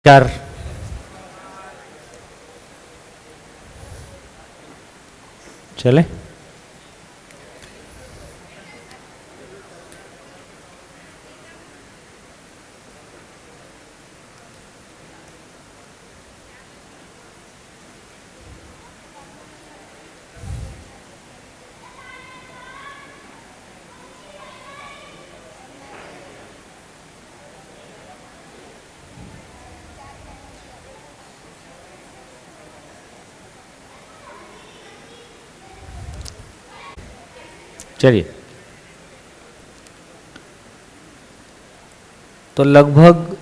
चार चले। चलिए, तो लगभग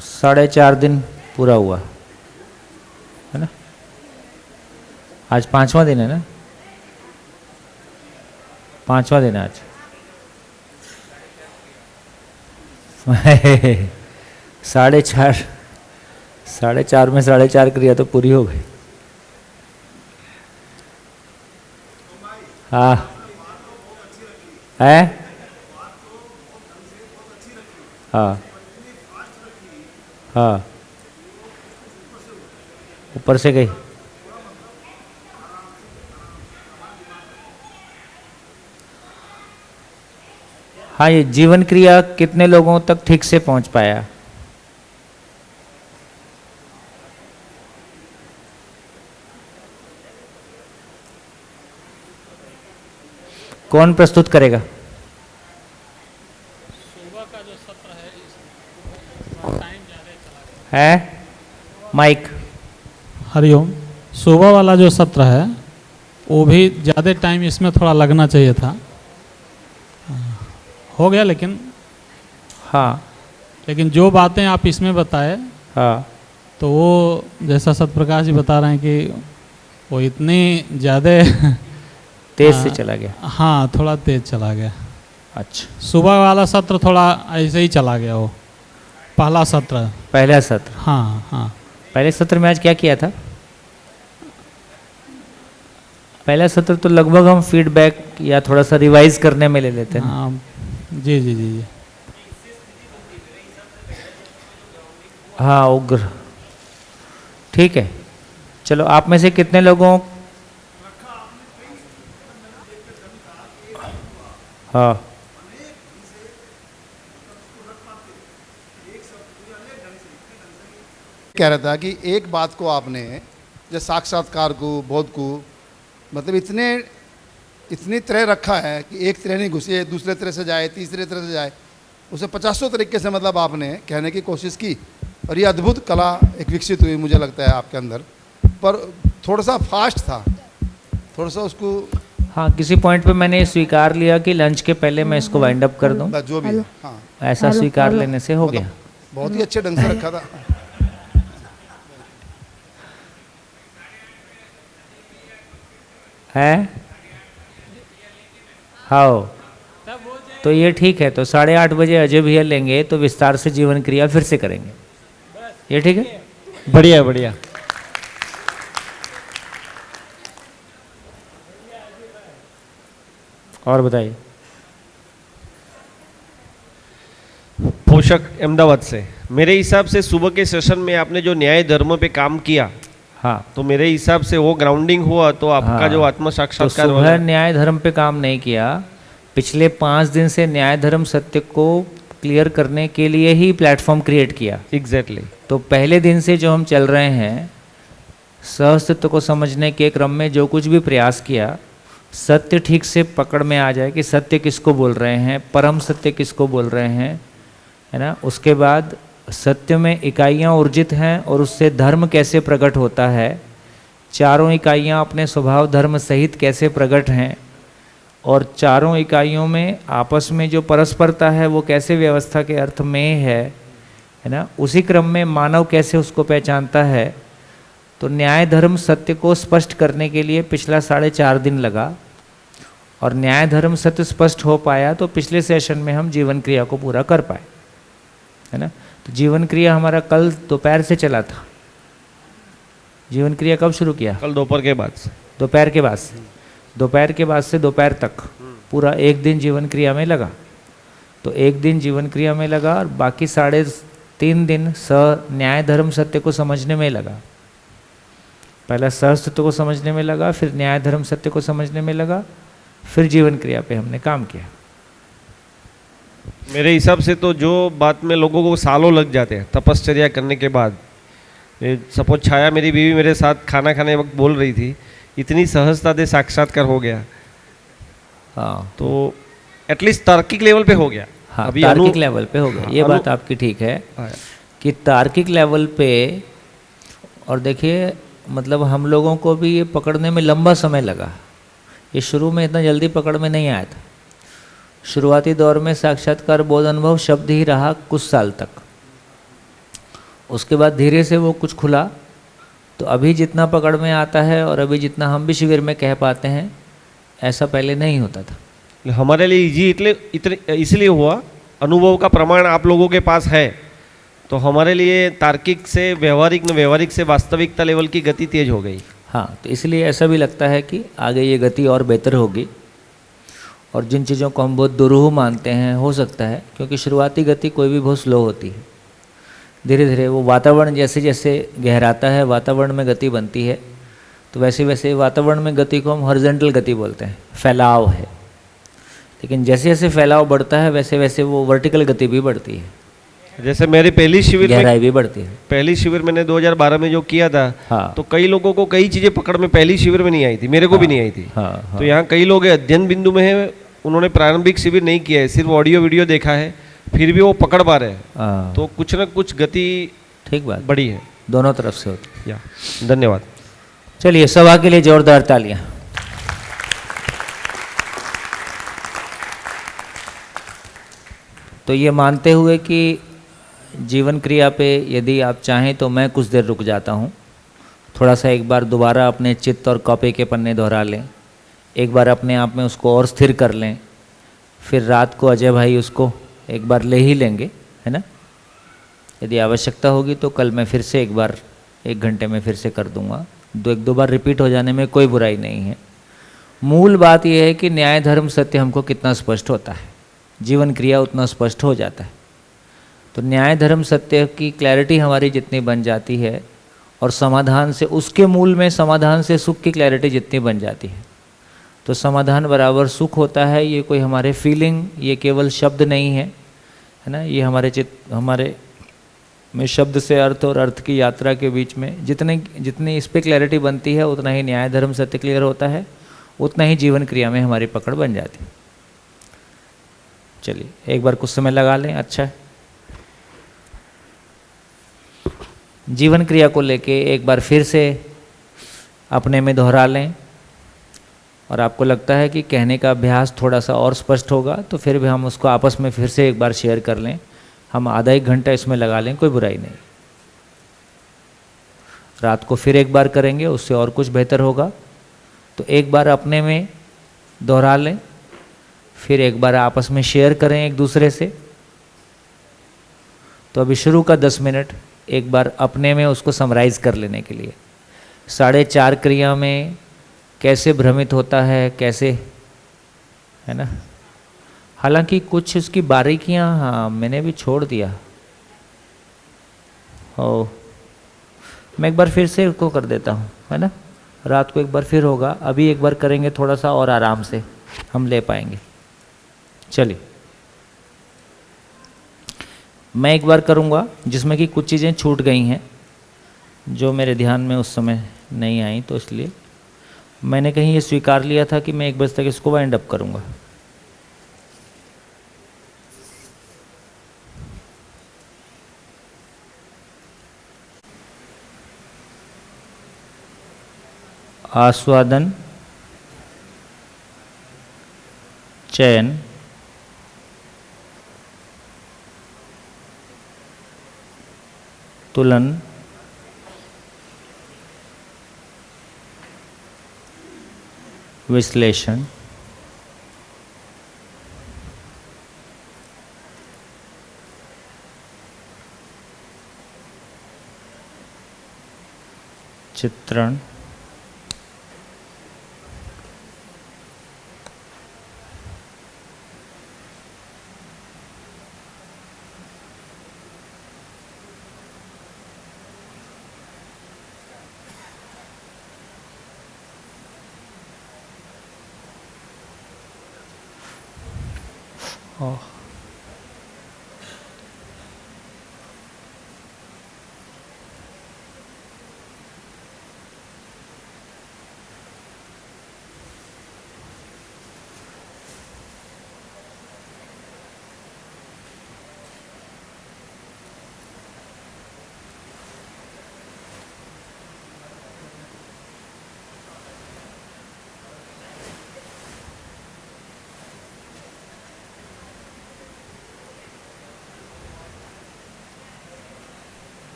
4.5 दिन पूरा हुआ है ना। आज 5वां दिन है ना, 5वां दिन है आज। 4.5 में 4.5 क्रिया तो पूरी हो गई। हाँ है, हाँ हाँ, ऊपर से गई। हाँ, ये जीवन क्रिया कितने लोगों तक ठीक से पहुंच पाया? कौन प्रस्तुत करेगा? सुबह का जो सत्र है इसमें टाइम ज़्यादा चला है माइक। हरिओम। सुबह वाला जो सत्र है वो भी ज़्यादा टाइम इसमें थोड़ा लगना चाहिए था। हो गया, लेकिन जो बातें आप इसमें बताए, हाँ, तो वो जैसा सत्यप्रकाश जी बता रहे हैं कि वो इतनी ज़्यादा तेज से चला गया। हाँ, थोड़ा तेज चला गया। अच्छा, सुबह वाला सत्र थोड़ा ऐसे ही चला गया। वो पहला सत्र। पहला सत्र। हाँ हाँ। पहले सत्र में आज क्या किया था? पहला सत्र तो लगभग हम फीडबैक या थोड़ा सा रिवाइज करने में ले लेते हैं। हाँ, जी जी जी जी। हाँ, उग्र। ठीक है, चलो, आप में से कितने लोगों, हाँ, कह रहा था कि एक बात को आपने जो साक्षात्कार को, बोध को, मतलब इतनी तरह रखा है कि एक तरह नहीं घुसे, दूसरे तरह से जाए, तीसरे तरह से जाए, उसे 50 तरीके से मतलब आपने कहने की कोशिश की। और ये अद्भुत कला एक विकसित हुई मुझे लगता है आपके अंदर, पर थोड़ा सा फास्ट था, थोड़ा सा उसको। हाँ, किसी पॉइंट पे मैंने स्वीकार लिया कि लंच के पहले मैं इसको वाइंड अप कर दूं, जो भी है, हाँ, ऐसा स्वीकार लेने से हो गया। बहुत ही अच्छे ढंग से रखा था। है, हाँ, तो ये ठीक है। तो 8:30 बजे अजय भैया लेंगे तो विस्तार से जीवन क्रिया फिर से करेंगे। ये ठीक है? बढ़िया बढ़िया। और बताइए। पोषक अहमदाबाद से। मेरे हिसाब से सुबह के सेशन में आपने जो न्याय धर्म पे काम किया, हाँ, तो मेरे हिसाब से वो ग्राउंडिंग हुआ, तो आपका हाँ, जो आत्म तो साक्षात्कार सुबह न्याय धर्म पे काम नहीं किया। पिछले 5 दिन से न्याय धर्म सत्य को क्लियर करने के लिए ही प्लेटफॉर्म क्रिएट किया। एग्जैक्टली। तो पहले दिन से जो हम चल रहे हैं, सहअस्तित्व को समझने के क्रम में जो कुछ भी प्रयास किया, सत्य ठीक से पकड़ में आ जाए कि सत्य किसको बोल रहे हैं, परम सत्य किसको बोल रहे हैं, है ना। उसके बाद सत्य में इकाइयाँ ऊर्जित हैं और उससे धर्म कैसे प्रकट होता है, चारों इकाइयाँ अपने स्वभाव धर्म सहित कैसे प्रकट हैं, और चारों इकाइयों में आपस में जो परस्परता है वो कैसे व्यवस्था के अर्थ में है ना। उसी क्रम में मानव कैसे उसको पहचानता है। तो न्याय धर्म सत्य को स्पष्ट करने के लिए पिछला 4.5 दिन लगा, और न्याय धर्म सत्य स्पष्ट हो पाया तो पिछले सेशन में हम जीवन क्रिया को पूरा कर पाए, है ना। तो जीवन क्रिया हमारा कल दोपहर से चला था। जीवन क्रिया कब शुरू किया? कल दोपहर के बाद से। दोपहर के बाद से दोपहर तक पूरा एक दिन जीवन क्रिया में लगा। तो एक दिन जीवन क्रिया में लगा और बाकी 3.5 दिन न्याय धर्म सत्य को समझने में लगा। पहला सहस्तित्व को समझने में लगा, फिर न्याय धर्म सत्य को समझने में लगा, फिर जीवन क्रिया पे हमने काम किया। मेरे हिसाब से तो जो बात में लोगों को सालों लग जाते हैं तपश्चर्या करने के बाद, सपोज छाया मेरी बीवी मेरे साथ खाना खाने वक्त बोल रही थी, इतनी सहजता से साक्षात्कार हो गया। हाँ, तो एटलीस्ट तार्किक लेवल पे हो गया। हाँ, अभी तार्किक लेवल पे हो गया। ये बात आपकी ठीक है कि तार्किक लेवल पे, और देखिए मतलब हम लोगों को भी ये पकड़ने में लंबा समय लगा। ये शुरू में इतना जल्दी पकड़ में नहीं आया था। शुरुआती दौर में साक्षात्कार बोध अनुभव शब्द ही रहा कुछ साल तक। उसके बाद धीरे से वो कुछ खुला। तो अभी जितना पकड़ में आता है और अभी जितना हम भी शिविर में कह पाते हैं, ऐसा पहले नहीं होता था। हमारे लिए इजी इसलिए हुआ, अनुभव का प्रमाण आप लोगों के पास है, तो हमारे लिए तार्किक से व्यवहारिक न व्यवहारिक से वास्तविकता लेवल की गति तेज हो गई। हाँ, तो इसलिए ऐसा भी लगता है कि आगे ये गति और बेहतर होगी। और जिन चीज़ों को हम बहुत दुरूह मानते हैं, हो सकता है क्योंकि शुरुआती गति कोई भी बहुत स्लो होती है, धीरे धीरे वो वातावरण जैसे जैसे गहराता है, वातावरण में गति बनती है। तो वैसे वैसे वातावरण में गति को हम हॉरिजॉन्टल गति बोलते हैं, फैलाव है। लेकिन जैसे जैसे फैलाव बढ़ता है वैसे वैसे वो वर्टिकल गति भी बढ़ती है, जैसे मेरी पहली शिविर में, गहराई भी बढ़ती है। पहली शिविर मैंने 2012 में जो किया था, हाँ, तो कई लोगों को कई चीज़ें पकड़ में पहली शिविर में नहीं आई थी, मेरे को भी नहीं आई थी। हाँ, हाँ, तो यहाँ कई लोग अध्ययन बिंदु में है, उन्होंने प्रारंभिक शिविर नहीं किया है, सिर्फ ऑडियो वीडियो देखा है, फिर भी वो पकड़ पा रहे हैं। हाँ, तो कुछ ना कुछ गति ठीक बात, बड़ी है। दोनों तरफ से होती है। या धन्यवाद। चलिए सभा के लिए जोरदार तालियां। तो ये मानते हुए कि जीवन क्रिया पे यदि आप चाहें तो मैं कुछ देर रुक जाता हूँ, थोड़ा सा एक बार दोबारा अपने चित्त और कॉपी के पन्ने दोहरा लें, एक बार अपने आप में उसको और स्थिर कर लें, फिर रात को अजय भाई उसको एक बार ले ही लेंगे, है ना। यदि आवश्यकता होगी तो कल मैं फिर से एक बार 1 घंटे में फिर से कर दूंगा। एक दो बार रिपीट हो जाने में कोई बुराई नहीं है। मूल बात यह है कि न्याय धर्म सत्य हमको कितना स्पष्ट होता है, जीवन क्रिया उतना स्पष्ट हो जाता है। तो न्याय धर्म सत्य की क्लैरिटी हमारी जितनी बन जाती है और समाधान से, उसके मूल में समाधान से सुख की क्लैरिटी जितनी बन जाती है, तो समाधान बराबर सुख होता है। ये कोई हमारे फीलिंग, ये केवल शब्द नहीं है, है ना। ये हमारे में शब्द से अर्थ और अर्थ की यात्रा के बीच में जितनी इस पर क्लैरिटी बनती है, उतना ही न्याय धर्म सत्य क्लियर होता है, उतना ही जीवन क्रिया में हमारी पकड़ बन जाती है। चलिए एक बार कुछ समय लगा लें। अच्छा, जीवन क्रिया को लेके एक बार फिर से अपने में दोहरा लें, और आपको लगता है कि कहने का अभ्यास थोड़ा सा और स्पष्ट होगा तो फिर भी हम उसको आपस में फिर से एक बार शेयर कर लें। हम आधा 1 घंटा इसमें लगा लें, कोई बुराई नहीं। रात को फिर एक बार करेंगे, उससे और कुछ बेहतर होगा। तो एक बार अपने में दोहरा लें, फिर एक बार आपस में शेयर करें एक दूसरे से। तो अभी शुरू का 10 मिनट एक बार अपने में उसको समराइज़ कर लेने के लिए, 4.5 क्रिया में कैसे भ्रमित होता है, कैसे, है ना। हालांकि कुछ उसकी बारीकियां, हाँ, मैंने भी छोड़ दिया। ओ, मैं एक बार फिर से उसको कर देता हूँ, है ना। रात को एक बार फिर होगा, अभी एक बार करेंगे थोड़ा सा और आराम से हम ले पाएंगे। चलिए मैं एक बार करूँगा जिसमें कि कुछ चीज़ें छूट गई हैं जो मेरे ध्यान में उस समय नहीं आई, तो इसलिए मैंने कहीं ये स्वीकार लिया था कि मैं 1 बजे तक इसको वाइंड अप करूँगा। आस्वादन, चयन, तुलन, विश्लेषण, चित्रण,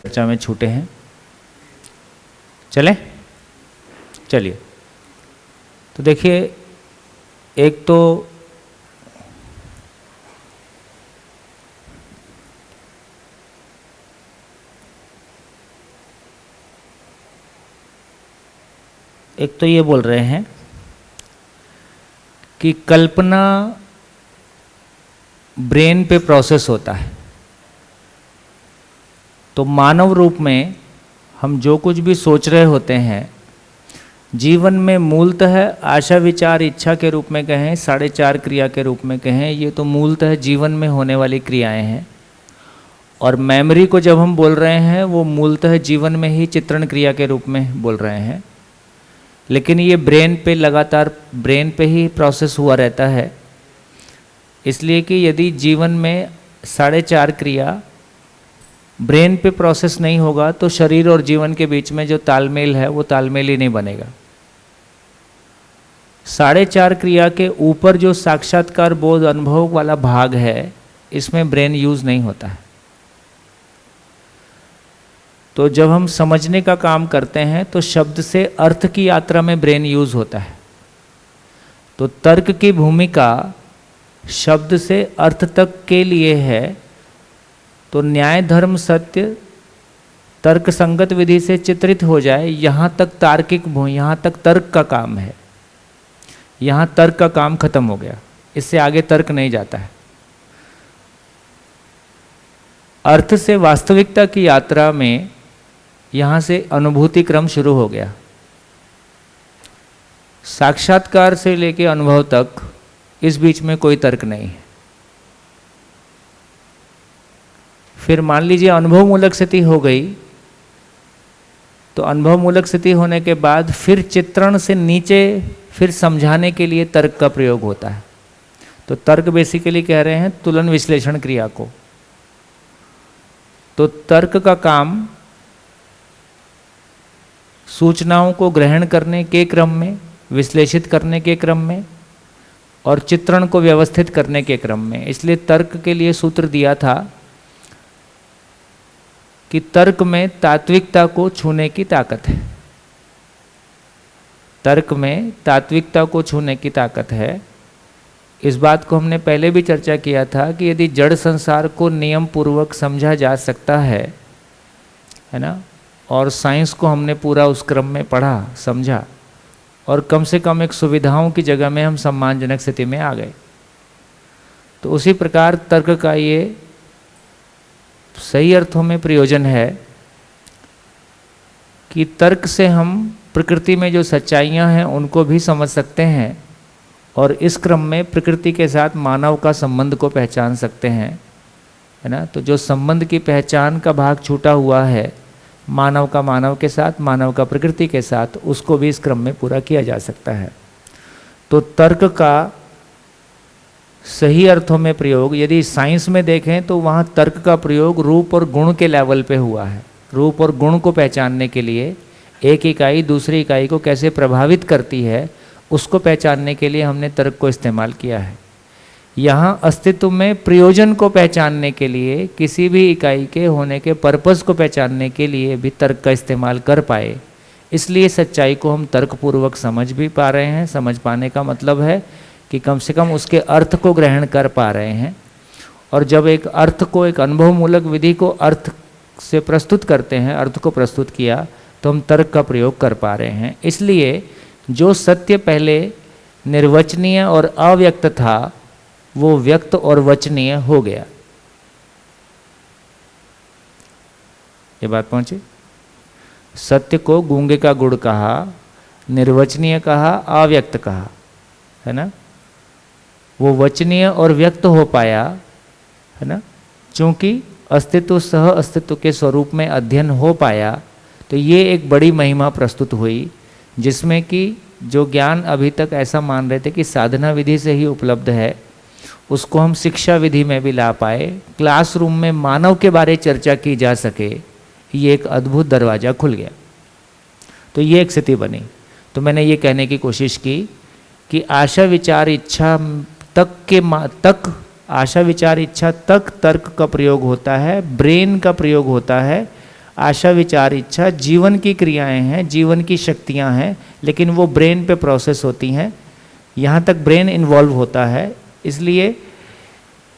चर्चा में छूटे हैं, चलें? चलिए, तो देखिए, एक तो ये बोल रहे हैं कि कल्पना ब्रेन पे प्रोसेस होता है। तो मानव रूप में हम जो कुछ भी सोच रहे होते हैं जीवन में मूलतः आशा विचार इच्छा के रूप में कहें, 4.5 क्रिया के रूप में कहें, ये तो मूलतः जीवन में होने वाली क्रियाएं हैं। और मेमोरी को जब हम बोल रहे हैं वो मूलतः जीवन में ही चित्रण क्रिया के रूप में बोल रहे हैं। लेकिन ये ब्रेन पे लगातार ब्रेन पे ही प्रोसेस हुआ रहता है, इसलिए कि यदि जीवन में 4.5 क्रिया ब्रेन पे प्रोसेस नहीं होगा तो शरीर और जीवन के बीच में जो तालमेल है वो तालमेल ही नहीं बनेगा। 4.5 क्रिया के ऊपर जो साक्षात्कार बोध अनुभव वाला भाग है, इसमें ब्रेन यूज नहीं होता है। तो जब हम समझने का काम करते हैं तो शब्द से अर्थ की यात्रा में ब्रेन यूज होता है। तो तर्क की भूमिका शब्द से अर्थ तक के लिए है। तो न्याय धर्म सत्य तर्क संगत विधि से चित्रित हो जाए, यहाँ तक यहाँ तक तर्क का काम है। यहाँ तर्क का काम खत्म हो गया, इससे आगे तर्क नहीं जाता है। अर्थ से वास्तविकता की यात्रा में यहाँ से अनुभूति क्रम शुरू हो गया। साक्षात्कार से लेकर अनुभव तक इस बीच में कोई तर्क नहीं है। फिर मान लीजिए अनुभव मूलक स्थिति हो गई, तो अनुभव मूलक स्थिति होने के बाद फिर चित्रण से नीचे फिर समझाने के लिए तर्क का प्रयोग होता है। तो तर्क बेसिकली कह रहे हैं तुलन विश्लेषण क्रिया को। तो तर्क का काम सूचनाओं को ग्रहण करने के क्रम में, विश्लेषित करने के क्रम में और चित्रण को व्यवस्थित करने के क्रम में। इसलिए तर्क के लिए सूत्र दिया था कि तर्क में तात्विकता को छूने की ताकत है। तर्क में तात्विकता को छूने की ताकत है। इस बात को हमने पहले भी चर्चा किया था कि यदि जड़ संसार को नियम पूर्वक समझा जा सकता है ना, और साइंस को हमने पूरा उस क्रम में पढ़ा, समझा, और कम से कम एक सुविधाओं की जगह में हम सम्मानजनक स्थिति में आ गए, तो उसी प्रकार तर्क का ये सही अर्थों में प्रयोजन है कि तर्क से हम प्रकृति में जो सच्चाइयाँ हैं उनको भी समझ सकते हैं और इस क्रम में प्रकृति के साथ मानव का संबंध को पहचान सकते हैं, है ना। तो जो संबंध की पहचान का भाग छूटा हुआ है, मानव का मानव के साथ, मानव का प्रकृति के साथ, उसको भी इस क्रम में पूरा किया जा सकता है। तो तर्क का सही अर्थों में प्रयोग यदि साइंस में देखें तो वहाँ तर्क का प्रयोग रूप और गुण के लेवल पे हुआ है। रूप और गुण को पहचानने के लिए एक इकाई दूसरी इकाई को कैसे प्रभावित करती है उसको पहचानने के लिए हमने तर्क को इस्तेमाल किया है। यहाँ अस्तित्व में प्रयोजन को पहचानने के लिए, किसी भी इकाई के होने के पर्पस को पहचानने के लिए भी तर्क का इस्तेमाल कर पाए, इसलिए सच्चाई को हम तर्कपूर्वक समझ भी पा रहे हैं। समझ पाने का मतलब है कि कम से कम उसके अर्थ को ग्रहण कर पा रहे हैं। और जब एक अर्थ को, एक अनुभव मूलक विधि को अर्थ से प्रस्तुत करते हैं, अर्थ को प्रस्तुत किया, तो हम तर्क का प्रयोग कर पा रहे हैं। इसलिए जो सत्य पहले निर्वचनीय और अव्यक्त था वो व्यक्त और वचनीय हो गया। ये बात पहुंची? सत्य को गूंगे का गुड़ कहा, निर्वचनीय कहा, अव्यक्त कहा, है ना। वो वचनीय और व्यक्त हो पाया, है ना, चूंकि अस्तित्व सह अस्तित्व के स्वरूप में अध्ययन हो पाया। तो ये एक बड़ी महिमा प्रस्तुत हुई, जिसमें कि जो ज्ञान अभी तक ऐसा मान रहे थे कि साधना विधि से ही उपलब्ध है, उसको हम शिक्षा विधि में भी ला पाए, क्लासरूम में मानव के बारे चर्चा की जा सके, ये एक अद्भुत दरवाज़ा खुल गया। तो ये एक स्थिति बनी। तो मैंने ये कहने की कोशिश की कि आशा विचार इच्छा तक आशा विचार इच्छा तक तर्क का प्रयोग होता है, ब्रेन का प्रयोग होता है। आशा विचार इच्छा जीवन की क्रियाएं हैं, जीवन की शक्तियां हैं, लेकिन वो ब्रेन पे प्रोसेस होती हैं। यहाँ तक ब्रेन इन्वॉल्व होता है। इसलिए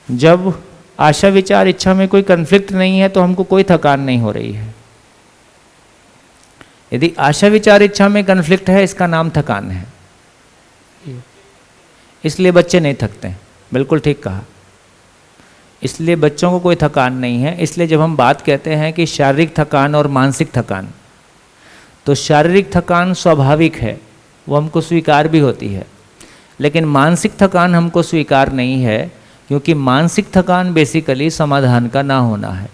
जब आशा विचार इच्छा में कोई कन्फ्लिक्ट नहीं है तो हमको कोई थकान नहीं हो रही है। यदि आशा विचार इच्छा में कन्फ्लिक्ट है, इसका नाम थकान है। इसलिए बच्चे नहीं थकते हैं। बिल्कुल ठीक कहा। इसलिए बच्चों को कोई थकान नहीं है। इसलिए जब हम बात कहते हैं कि शारीरिक थकान और मानसिक थकान, तो शारीरिक थकान स्वाभाविक है, वो हमको स्वीकार भी होती है, लेकिन मानसिक थकान हमको स्वीकार नहीं है, क्योंकि मानसिक थकान बेसिकली समाधान का ना होना है।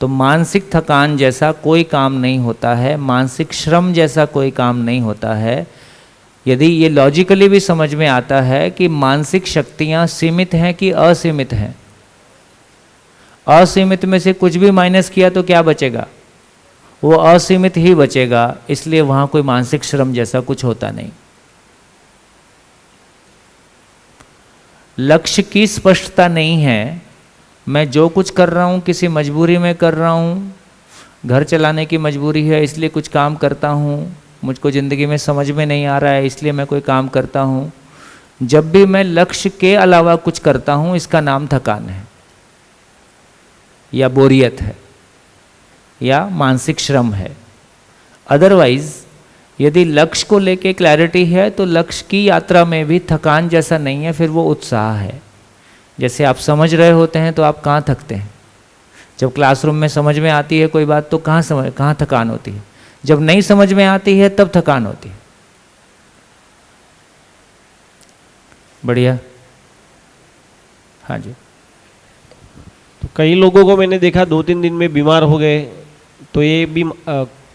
तो मानसिक थकान जैसा कोई काम नहीं होता है, मानसिक श्रम जैसा कोई काम नहीं होता है। यदि ये लॉजिकली भी समझ में आता है कि मानसिक शक्तियाँ सीमित हैं कि असीमित हैं, असीमित में से कुछ भी माइनस किया तो क्या बचेगा? वो असीमित ही बचेगा। इसलिए वहाँ कोई मानसिक श्रम जैसा कुछ होता नहीं। लक्ष्य की स्पष्टता नहीं है। मैं जो कुछ कर रहा हूँ किसी मजबूरी में कर रहा हूँ, घर चलाने की मजबूरी है इसलिए कुछ काम करता हूँ, मुझको ज़िंदगी में समझ में नहीं आ रहा है इसलिए मैं कोई काम करता हूँ। जब भी मैं लक्ष्य के अलावा कुछ करता हूँ, इसका नाम थकान है, या बोरियत है, या मानसिक श्रम है। अदरवाइज यदि लक्ष्य को लेके क्लैरिटी है तो लक्ष्य की यात्रा में भी थकान जैसा नहीं है, फिर वो उत्साह है। जैसे आप समझ रहे होते हैं तो आप कहाँ थकते हैं? जब क्लासरूम में समझ में आती है कोई बात तो कहाँ थकान होती है? जब नहीं समझ में आती है तब थकान होती है। बढ़िया। हाँ जी। तो कई लोगों को मैंने देखा 2-3 दिन में बीमार हो गए। तो ये भी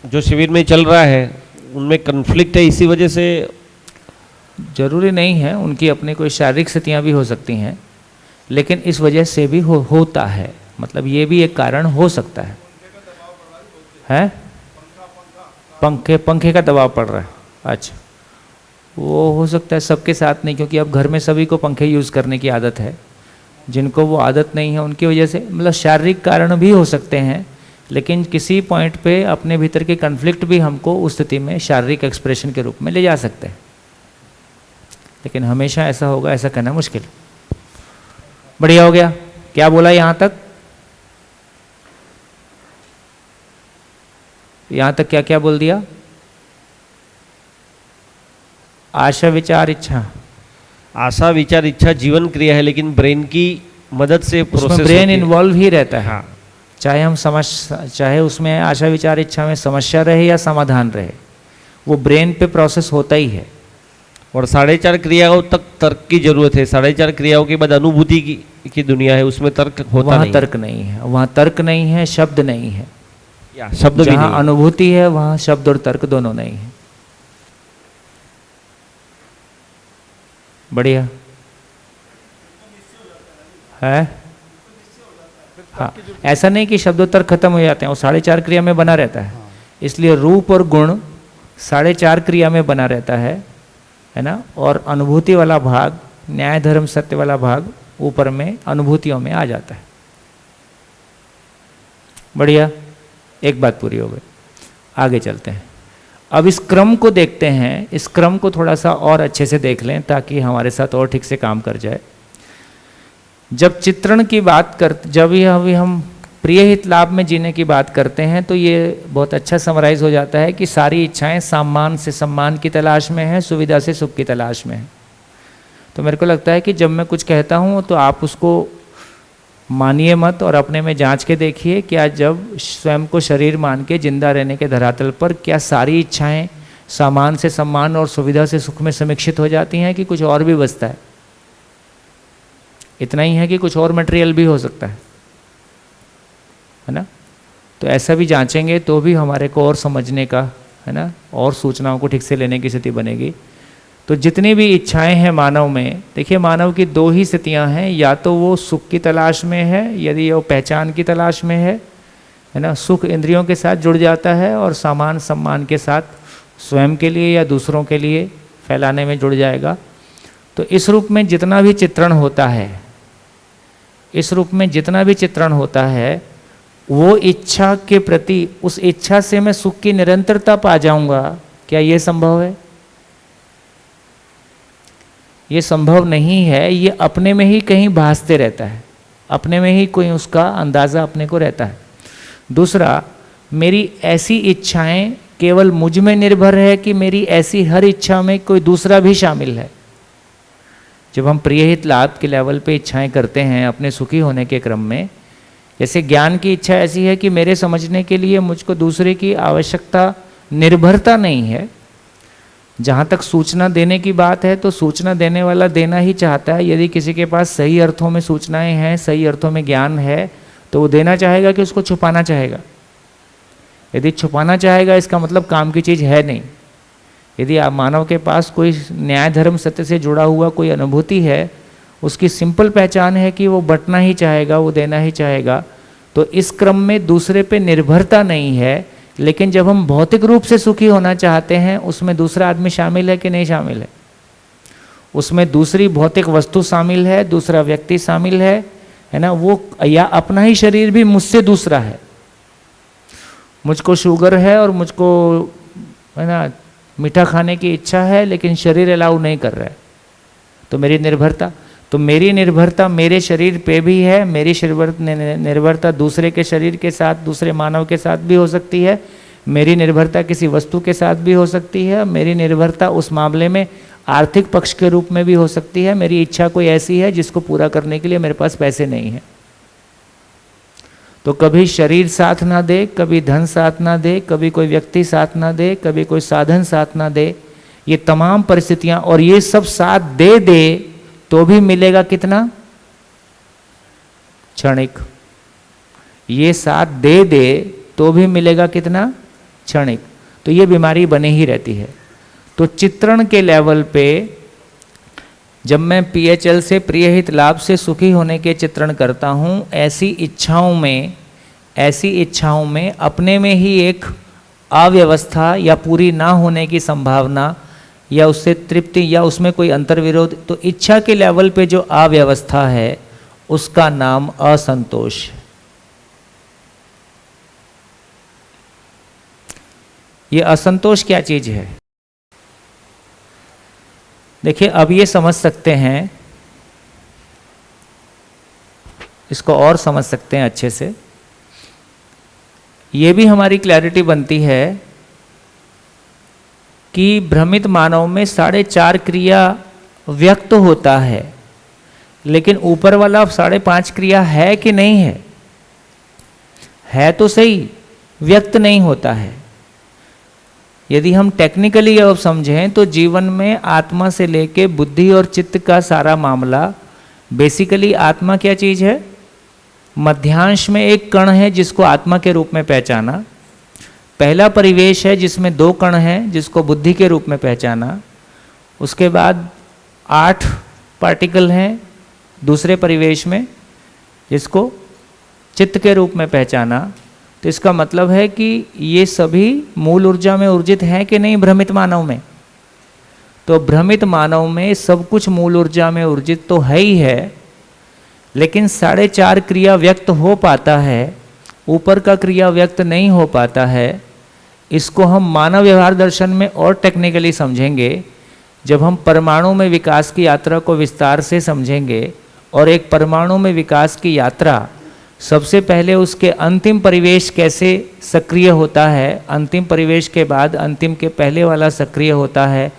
जो शिविर में चल रहा है उनमें कन्फ्लिक्ट है, इसी वजह से? जरूरी नहीं है, उनकी अपनी कोई शारीरिक स्थितियाँ भी हो सकती हैं, लेकिन इस वजह से भी होता है। मतलब ये भी एक कारण हो सकता है? पंखे का दबाव पड़ रहा है। अच्छा, वो हो सकता है, सबके साथ नहीं, क्योंकि अब घर में सभी को पंखे यूज़ करने की आदत है। जिनको वो आदत नहीं है उनकी वजह से, मतलब शारीरिक कारण भी हो सकते हैं, लेकिन किसी पॉइंट पे अपने भीतर के कन्फ्लिक्ट भी हमको उस स्थिति में शारीरिक एक्सप्रेशन के रूप में ले जा सकते हैं। लेकिन हमेशा ऐसा होगा, ऐसा कहना मुश्किल। बढ़िया हो गया। क्या बोला यहाँ तक? यहाँ तक क्या क्या बोल दिया? आशा विचार इच्छा। आशा विचार इच्छा जीवन क्रिया है, लेकिन ब्रेन की मदद से प्रोसेस, ब्रेन इन्वॉल्व ही रहता है। हाँ। चाहे उसमें आशा विचार इच्छा में समस्या रहे या समाधान रहे, वो ब्रेन पे प्रोसेस होता ही है। और 4.5 क्रियाओं तक तर्क की जरूरत है। 4.5 क्रियाओं के बाद अनुभूति की दुनिया है, उसमें तर्क होता वहाँ नहीं। तर्क नहीं है, वहाँ तर्क नहीं है, शब्द नहीं है, या शब्द भी जहाँ नहीं। अनुभूति है वहाँ शब्द और तर्क दोनों नहीं है। बढ़िया है। हाँ, ऐसा नहीं कि शब्द और तर्क खत्म हो जाते हैं, वो 4.5 क्रिया में बना रहता है। इसलिए रूप और गुण 4.5 क्रिया में बना रहता है ना। और अनुभूति वाला भाग, न्याय धर्म सत्य वाला भाग ऊपर में अनुभूतियों में आ जाता है। बढ़िया, एक बात पूरी हो गई। आगे चलते हैं। अब इस क्रम को देखते हैं। इस क्रम को थोड़ा सा और अच्छे से देख लें ताकि हमारे साथ और ठीक से काम कर जाए। जब चित्रण की बात जब यह अभी हम प्रिय हित लाभ में जीने की बात करते हैं तो ये बहुत अच्छा समराइज हो जाता है कि सारी इच्छाएं सम्मान से सम्मान की तलाश में हैं, सुविधा से सुख की तलाश में हैं। तो मेरे को लगता है कि जब मैं कुछ कहता हूँ तो आप उसको मानिए मत और अपने में जांच के देखिए, क्या जब स्वयं को शरीर मान के जिंदा रहने के धरातल पर क्या सारी इच्छाएं सामान से सम्मान और सुविधा से सुख में समीक्षित हो जाती हैं कि कुछ और भी बचता है? इतना ही है कि कुछ और मटेरियल भी हो सकता है ना? तो ऐसा भी जांचेंगे तो भी हमारे को और समझने का, है ना, और सूचनाओं को ठीक से लेने की स्थिति बनेगी। तो जितनी भी इच्छाएं हैं मानव में, देखिए मानव की दो ही स्थितियां हैं, या तो वो सुख की तलाश में है, यदि वो पहचान की तलाश में है ना, सुख इंद्रियों के साथ जुड़ जाता है और सामान सम्मान के साथ स्वयं के लिए या दूसरों के लिए फैलाने में जुड़ जाएगा। तो इस रूप में जितना भी चित्रण होता है, इस रूप में जितना भी चित्रण होता है, वो इच्छा के प्रति, उस इच्छा से मैं सुख की निरंतरता पा जाऊंगा, क्या ये संभव है? ये संभव नहीं है। ये अपने में ही कहीं भासते रहता है, अपने में ही कोई उसका अंदाज़ा अपने को रहता है। दूसरा, मेरी ऐसी इच्छाएं केवल मुझ में निर्भर है कि मेरी ऐसी हर इच्छा में कोई दूसरा भी शामिल है? जब हम प्रियहित लाभ के लेवल पे इच्छाएं करते हैं अपने सुखी होने के क्रम में, जैसे ज्ञान की इच्छा ऐसी है कि मेरे समझने के लिए मुझको दूसरे की आवश्यकता, निर्भरता नहीं है। जहाँ तक सूचना देने की बात है तो सूचना देने वाला देना ही चाहता है। यदि किसी के पास सही अर्थों में सूचनाएं हैं, सही अर्थों में ज्ञान है, तो वो देना चाहेगा कि उसको छुपाना चाहेगा? यदि छुपाना चाहेगा इसका मतलब काम की चीज़ है नहीं। यदि आप मानव के पास कोई न्याय धर्म सत्य से जुड़ा हुआ कोई अनुभूति है, उसकी सिंपल पहचान है कि वो बंटना ही चाहेगा, वो देना ही चाहेगा, तो इस क्रम में दूसरे पे निर्भरता नहीं है। लेकिन जब हम भौतिक रूप से सुखी होना चाहते हैं, उसमें दूसरा आदमी शामिल है कि नहीं शामिल है? उसमें दूसरी भौतिक वस्तु शामिल है, दूसरा व्यक्ति शामिल है ना, वो या अपना ही शरीर भी मुझसे दूसरा है। मुझको शुगर है और मुझको, है ना, मीठा खाने की इच्छा है, लेकिन शरीर अलाउ नहीं कर रहा है, तो मेरी निर्भरता मेरे शरीर पे भी है। मेरी निर्भरता दूसरे के शरीर के साथ, दूसरे मानव के साथ भी हो सकती है। मेरी निर्भरता किसी वस्तु के साथ भी हो सकती है। मेरी निर्भरता उस मामले में आर्थिक पक्ष के रूप में भी हो सकती है। मेरी इच्छा कोई ऐसी है जिसको पूरा करने के लिए मेरे पास पैसे नहीं है, तो कभी शरीर साथ ना दे, कभी धन साथ ना दे, कभी कोई व्यक्ति साथ ना दे, कभी कोई साधन साथ ना दे। ये तमाम परिस्थितियां, और ये सब साथ दे तो भी मिलेगा कितना? क्षणिक। ये साथ दे तो भी मिलेगा कितना? क्षणिक। तो ये बीमारी बनी ही रहती है। तो चित्रण के लेवल पे जब मैं PHL से प्रियहित लाभ से सुखी होने के चित्रण करता हूँ, ऐसी इच्छाओं में अपने में ही एक अव्यवस्था या पूरी ना होने की संभावना, या उससे तृप्ति, या उसमें कोई अंतर्विरोध, तो इच्छा के लेवल पे जो अव्यवस्था है उसका नाम असंतोष। ये असंतोष क्या चीज है? देखिए, अब ये समझ सकते हैं, इसको और समझ सकते हैं अच्छे से। ये भी हमारी क्लैरिटी बनती है कि भ्रमित मानव में 4.5 क्रिया व्यक्त होता है, लेकिन ऊपर वाला 5.5 क्रिया है कि नहीं है? है तो सही, व्यक्त नहीं होता है। यदि हम टेक्निकली अब समझें तो जीवन में आत्मा से लेके बुद्धि और चित्त का सारा मामला, बेसिकली आत्मा क्या चीज है? मध्यांश में एक कण है जिसको आत्मा के रूप में पहचाना। पहला परिवेश है जिसमें 2 कण हैं जिसको बुद्धि के रूप में पहचाना। उसके बाद 8 पार्टिकल हैं दूसरे परिवेश में जिसको चित्त के रूप में पहचाना। तो इसका मतलब है कि ये सभी मूल ऊर्जा में ऊर्जित हैं कि नहीं भ्रमित मानव में? तो भ्रमित मानव में सब कुछ मूल ऊर्जा में ऊर्जित तो है ही है, लेकिन 4.5 क्रिया व्यक्त हो पाता है, ऊपर का क्रिया व्यक्त नहीं हो पाता है। इसको हम मानव व्यवहार दर्शन में और टेक्निकली समझेंगे जब हम परमाणु में विकास की यात्रा को विस्तार से समझेंगे। और एक परमाणु में विकास की यात्रा, सबसे पहले उसके अंतिम परिवेश कैसे सक्रिय होता है, अंतिम परिवेश के बाद अंतिम के पहले वाला सक्रिय होता है,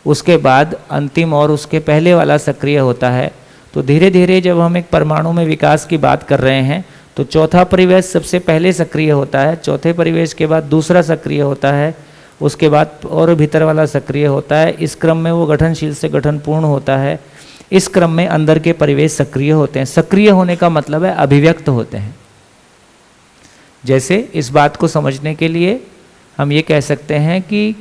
उसके बाद अंतिम और उसके पहले वाला सक्रिय होता है। तो धीरे धीरे जब हम एक परमाणु में विकास की बात कर रहे हैं तो चौथा परिवेश सबसे पहले सक्रिय होता है, चौथे परिवेश के बाद दूसरा सक्रिय होता है, उसके बाद और भीतर वाला सक्रिय होता है। इस क्रम में वो गठनशील से गठन पूर्ण होता है। इस क्रम में अंदर के परिवेश सक्रिय होते हैं। सक्रिय होने का मतलब है अभिव्यक्त होते हैं। जैसे इस बात को समझने के लिए हम ये कह सकते हैं कि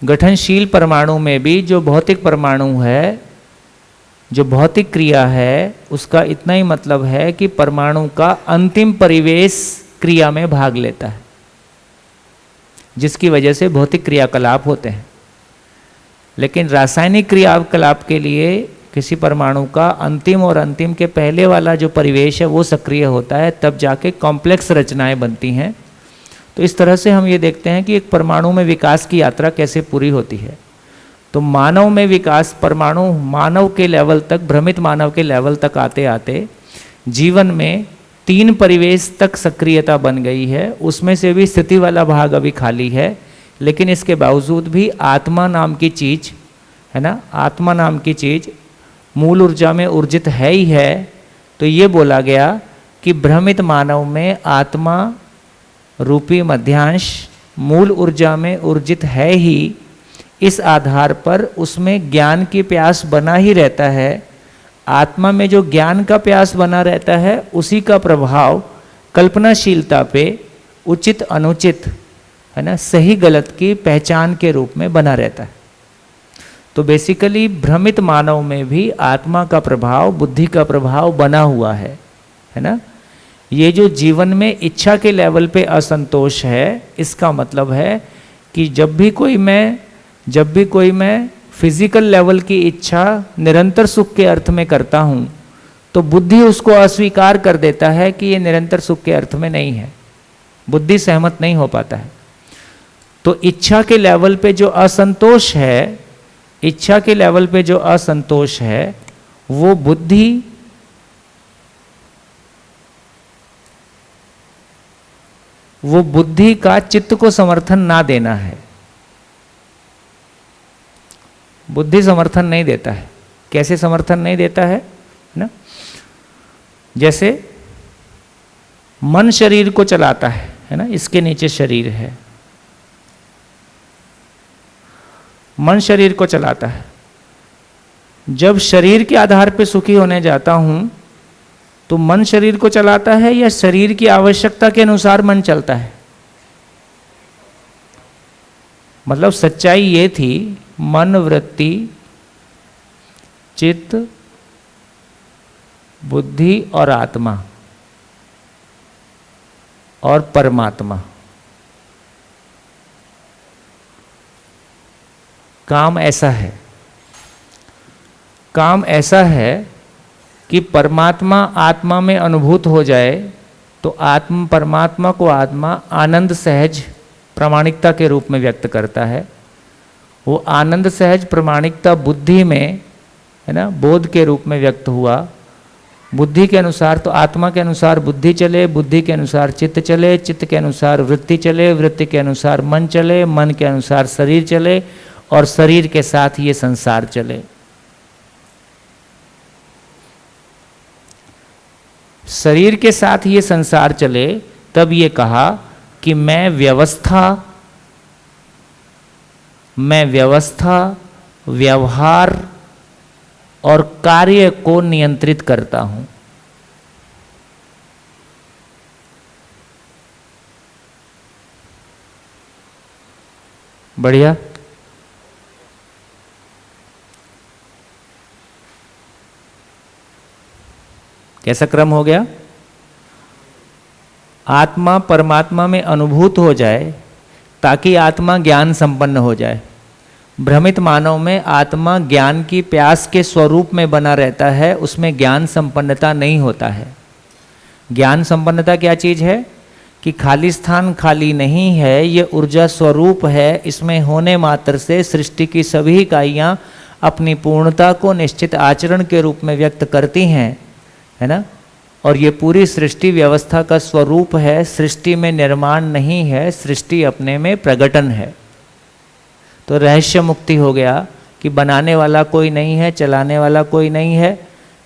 गठनशील परमाणु में भी जो भौतिक परमाणु है, जो भौतिक क्रिया है, उसका इतना ही मतलब है कि परमाणु का अंतिम परिवेश क्रिया में भाग लेता है, जिसकी वजह से भौतिक क्रियाकलाप होते हैं। लेकिन रासायनिक क्रियाकलाप के लिए किसी परमाणु का अंतिम और अंतिम के पहले वाला जो परिवेश है वो सक्रिय होता है, तब जाके कॉम्प्लेक्स रचनाएं बनती हैं। तो इस तरह से हम ये देखते हैं कि एक परमाणु में विकास की यात्रा कैसे पूरी होती है। तो मानव में विकास, परमाणु मानव के लेवल तक, भ्रमित मानव के लेवल तक आते आते जीवन में 3 परिवेश तक सक्रियता बन गई है। उसमें से भी स्थिति वाला भाग अभी खाली है, लेकिन इसके बावजूद भी आत्मा नाम की चीज़ है ना, आत्मा नाम की चीज़ मूल ऊर्जा में ऊर्जित है ही है। तो ये बोला गया कि भ्रमित मानव में आत्मा रूपी मध्यांश मूल ऊर्जा में ऊर्जित है ही। इस आधार पर उसमें ज्ञान की प्यास बना ही रहता है। आत्मा में जो ज्ञान का प्यास बना रहता है, उसी का प्रभाव कल्पनाशीलता पे उचित अनुचित है ना, सही गलत की पहचान के रूप में बना रहता है। तो बेसिकली भ्रमित मानव में भी आत्मा का प्रभाव, बुद्धि का प्रभाव बना हुआ है ना। ये जो जीवन में इच्छा के लेवल पे असंतोष है, इसका मतलब है कि जब भी कोई मैं फिजिकल लेवल की इच्छा निरंतर सुख के अर्थ में करता हूँ, तो बुद्धि उसको अस्वीकार कर देता है कि ये निरंतर सुख के अर्थ में नहीं है। बुद्धि सहमत नहीं हो पाता है। तो इच्छा के लेवल पे जो असंतोष है, इच्छा के लेवल पे जो असंतोष है, वो बुद्धि का चित्त को समर्थन ना देना है। बुद्धि समर्थन नहीं देता है। कैसे समर्थन नहीं देता है ना? जैसे मन शरीर को चलाता है ना, इसके नीचे शरीर है, मन शरीर को चलाता है। जब शरीर के आधार पे सुखी होने जाता हूं, तो मन शरीर को चलाता है या शरीर की आवश्यकता के अनुसार मन चलता है? मतलब सच्चाई ये थी, मन, वृत्ति, चित्त, बुद्धि और आत्मा और परमात्मा, काम ऐसा है। काम ऐसा है कि परमात्मा आत्मा में अनुभूत हो जाए तो परमात्मा को आत्मा आनंद सहज प्रामाणिकता के रूप में व्यक्त करता है। वो आनंद सहज प्रामाणिकता बुद्धि में है ना, बोध के रूप में व्यक्त हुआ। बुद्धि के अनुसार तो आत्मा के अनुसार बुद्धि चले, बुद्धि के अनुसार चित्त चले, चित्त के अनुसार वृत्ति चले, वृत्ति के अनुसार मन चले, मन के अनुसार शरीर चले और शरीर के साथ ये संसार चले। शरीर के साथ ये संसार चले, तब ये कहा कि मैं व्यवस्था, व्यवहार और कार्य को नियंत्रित करता हूं। बढ़िया। कैसा क्रम हो गया? आत्मा परमात्मा में अनुभूत हो जाए ताकि आत्मा ज्ञान संपन्न हो जाए। भ्रमित मानव में आत्मा ज्ञान की प्यास के स्वरूप में बना रहता है, उसमें ज्ञान संपन्नता नहीं होता है। ज्ञान संपन्नता क्या चीज़ है? कि खाली स्थान खाली नहीं है, ये ऊर्जा स्वरूप है। इसमें होने मात्र से सृष्टि की सभी इकाइयाँ अपनी पूर्णता को निश्चित आचरण के रूप में व्यक्त करती हैं, है ना। और ये पूरी सृष्टि व्यवस्था का स्वरूप है। सृष्टि में निर्माण नहीं है, सृष्टि अपने में प्रगटन है। तो रहस्य मुक्ति हो गया कि बनाने वाला कोई नहीं है, चलाने वाला कोई नहीं है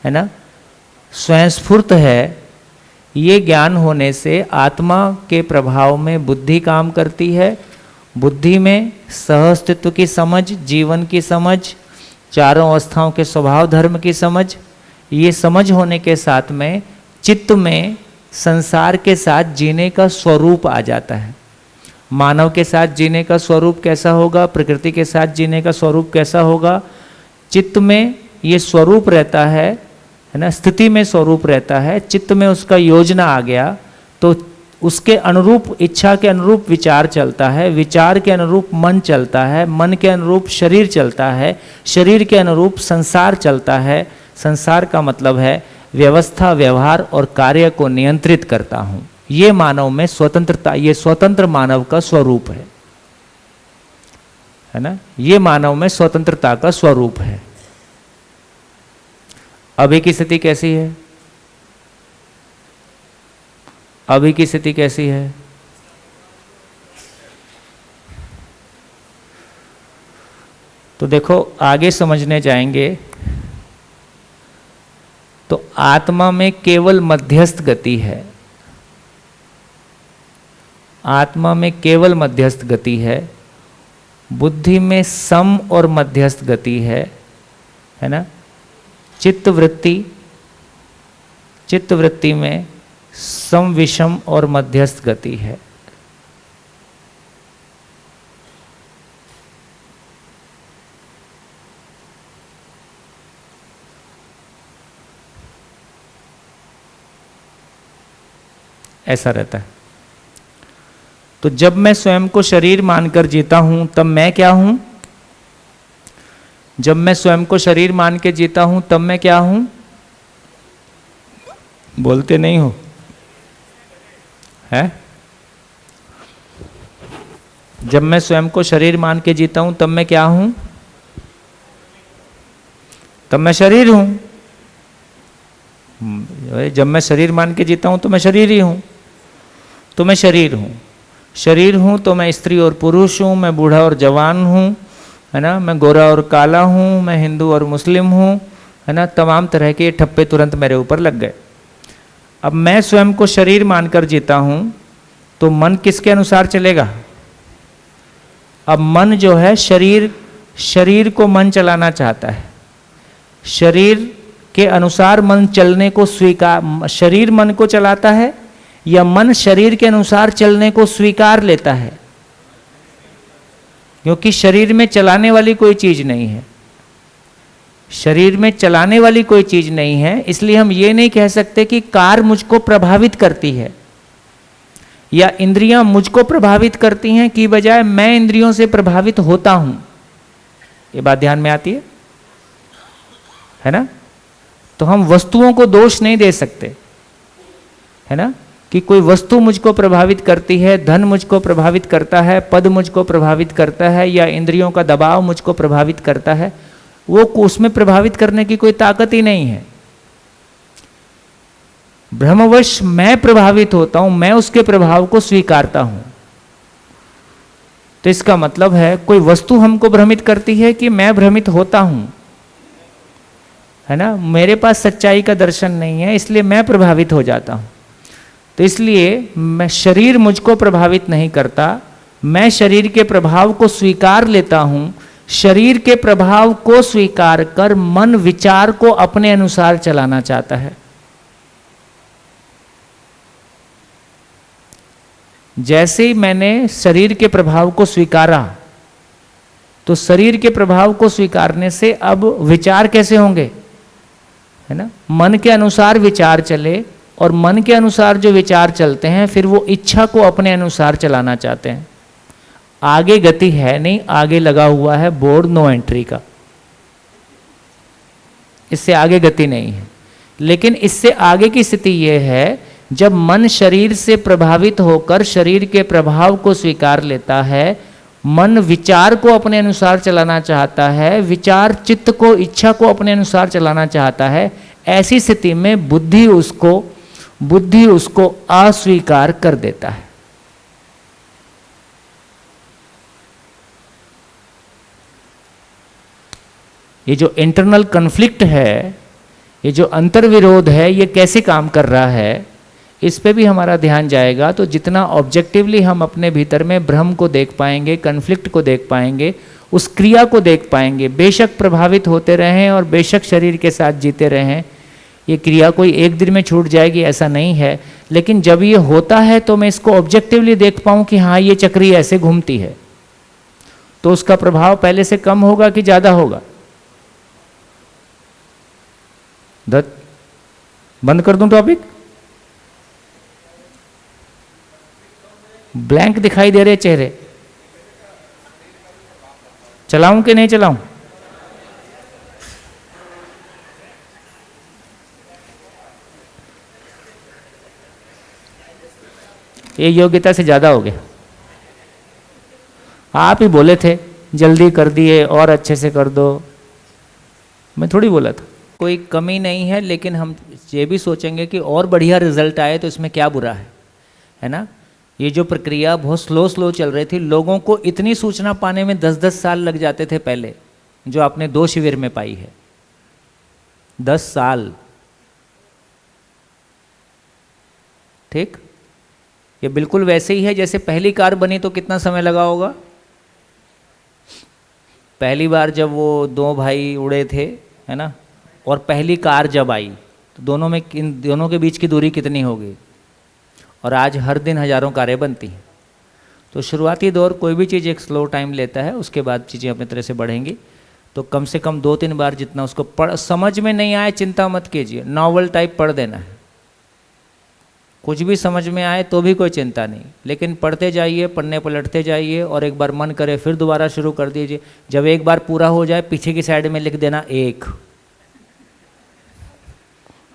ना, स्वयं स्फूर्त है। ये ज्ञान होने से आत्मा के प्रभाव में बुद्धि काम करती है। बुद्धि में सहअस्तित्व की समझ, जीवन की समझ, चारों अवस्थाओं के स्वभाव धर्म की समझ, ये समझ होने के साथ में चित्त में संसार के साथ जीने का स्वरूप आ जाता है। मानव के साथ जीने का स्वरूप कैसा होगा, प्रकृति के साथ जीने का स्वरूप कैसा होगा, चित्त में ये स्वरूप रहता है ना, स्थिति में स्वरूप रहता है। चित्त में उसका योजना आ गया तो उसके अनुरूप, इच्छा के अनुरूप विचार चलता है, विचार के अनुरूप मन चलता है, मन के अनुरूप शरीर चलता है, शरीर के अनुरूप संसार चलता है। संसार का मतलब है व्यवस्था, व्यवहार और कार्य को नियंत्रित करता हूं। ये मानव में स्वतंत्रता, ये स्वतंत्र मानव का स्वरूप है ना, ये मानव में स्वतंत्रता का स्वरूप है। अभी की स्थिति कैसी है? अभी की स्थिति कैसी है? तो देखो, आगे समझने जाएंगे तो आत्मा में केवल मध्यस्थ गति है। आत्मा में केवल मध्यस्थ गति है। बुद्धि में सम और मध्यस्थ गति है ना। चित्तवृत्ति में सम, विषम और मध्यस्थ गति है। ऐसा रहता है। तो जब मैं स्वयं को शरीर मानकर जीता हूं तब मैं क्या हूं? जब मैं स्वयं को शरीर मान के जीता हूं तब मैं क्या हूं? बोलते नहीं हो है? जब मैं स्वयं को शरीर मान के जीता हूं तब मैं क्या हूं? तब मैं शरीर हूं। जब मैं शरीर मान के जीता हूं तो मैं शरीर ही हूं। तो मैं शरीर हूं। शरीर हूं तो मैं स्त्री और पुरुष हूं, मैं बूढ़ा और जवान हूं, है ना, मैं गोरा और काला हूं, मैं हिंदू और मुस्लिम हूं, है ना। तमाम तरह के ठप्पे तुरंत मेरे ऊपर लग गए। अब मैं स्वयं को शरीर मानकर जीता हूं तो मन किसके अनुसार चलेगा? अब मन जो है, शरीर को मन चलाना चाहता है। शरीर के अनुसार मन चलने को स्वीकार, शरीर मन को चलाता है या मन शरीर के अनुसार चलने को स्वीकार लेता है? क्योंकि शरीर में चलाने वाली कोई चीज नहीं है। शरीर में चलाने वाली कोई चीज नहीं है, इसलिए हम ये नहीं कह सकते कि कार मुझको प्रभावित करती है या इंद्रियां मुझको प्रभावित करती हैं, की बजाय मैं इंद्रियों से प्रभावित होता हूं। ये बात ध्यान में आती है ना। तो हम वस्तुओं को दोष नहीं दे सकते, है ना, कि कोई वस्तु मुझको प्रभावित करती है, धन मुझको प्रभावित करता है, पद मुझको प्रभावित करता है या इंद्रियों का दबाव मुझको प्रभावित करता है। वो उसमें प्रभावित करने की कोई ताकत ही नहीं है। भ्रमवश मैं प्रभावित होता हूं, मैं उसके प्रभाव को स्वीकारता हूं। तो इसका मतलब है कोई वस्तु हमको भ्रमित करती है कि मैं भ्रमित होता हूं, है ना। मेरे पास सच्चाई का दर्शन नहीं है, इसलिए मैं प्रभावित हो जाता हूं। तो इसलिए मैं, शरीर मुझको प्रभावित नहीं करता, मैं शरीर के प्रभाव को स्वीकार लेता हूं। शरीर के प्रभाव को स्वीकार कर मन विचार को अपने अनुसार चलाना चाहता है। जैसे ही मैंने शरीर के प्रभाव को स्वीकारा तो शरीर के प्रभाव को स्वीकारने से अब विचार कैसे होंगे, है ना। मन के अनुसार विचार चले और मन के अनुसार जो विचार चलते हैं फिर वो इच्छा को अपने अनुसार चलाना चाहते हैं। आगे गति है नहीं, आगे लगा हुआ है बोर्ड नो एंट्री का, इससे आगे गति नहीं है। लेकिन इससे आगे की स्थिति यह है जब मन शरीर से प्रभावित होकर शरीर के प्रभाव को स्वीकार लेता है, मन विचार को अपने अनुसार चलाना चाहता है, विचार चित्त को, इच्छा को अपने अनुसार चलाना चाहता है। ऐसी स्थिति में बुद्धि उसको अस्वीकार कर देता है। ये जो इंटरनल कन्फ्लिक्ट है, ये जो अंतर्विरोध है, ये कैसे काम कर रहा है, इस पे भी हमारा ध्यान जाएगा। तो जितना ऑब्जेक्टिवली हम अपने भीतर में भ्रम को देख पाएंगे, कन्फ्लिक्ट को देख पाएंगे, उस क्रिया को देख पाएंगे, बेशक प्रभावित होते रहें और बेशक शरीर के साथ जीते रहें, ये क्रिया कोई एक दिन में छूट जाएगी ऐसा नहीं है, लेकिन जब ये होता है तो मैं इसको ऑब्जेक्टिवली देख पाऊँ कि हाँ ये चक्री ऐसे घूमती है, तो उसका प्रभाव पहले से कम होगा कि ज़्यादा होगा। दत्त, बंद कर दूं टॉपिक? ब्लैंक दिखाई दे रहे चेहरे, चलाऊं कि नहीं चलाऊं? ये योग्यता से ज्यादा हो गया। आप ही बोले थे जल्दी कर दिए और अच्छे से कर दो, मैं थोड़ी बोला था। कोई कमी नहीं है, लेकिन हम ये भी सोचेंगे कि और बढ़िया रिजल्ट आए तो इसमें क्या बुरा है ना। ये जो प्रक्रिया बहुत स्लो चल रही थी, लोगों को इतनी सूचना पाने में 10-10 साल लग जाते थे पहले, जो आपने 2 शिविर में पाई है, 10 साल। ठीक, ये बिल्कुल वैसे ही है जैसे पहली कार बनी तो कितना समय लगा होगा। पहली बार जब वो 2 भाई उड़े थे, है ना, और पहली कार जब आई तो दोनों में, इन दोनों के बीच की दूरी कितनी होगी। और आज हर दिन हज़ारों कारें बनती हैं। तो शुरुआती दौर कोई भी चीज़ एक स्लो टाइम लेता है, उसके बाद चीज़ें अपनी तरह से बढ़ेंगी। तो कम से कम 2-3 बार जितना उसको पढ़, समझ में नहीं आए चिंता मत कीजिए, नॉवल टाइप पढ़ देना है। कुछ भी समझ में आए तो भी कोई चिंता नहीं, लेकिन पढ़ते जाइए, पढ़ने पलटते जाइए, और एक बार मन करे फिर दोबारा शुरू कर दीजिए। जब एक बार पूरा हो जाए, पीछे की साइड में लिख देना 1,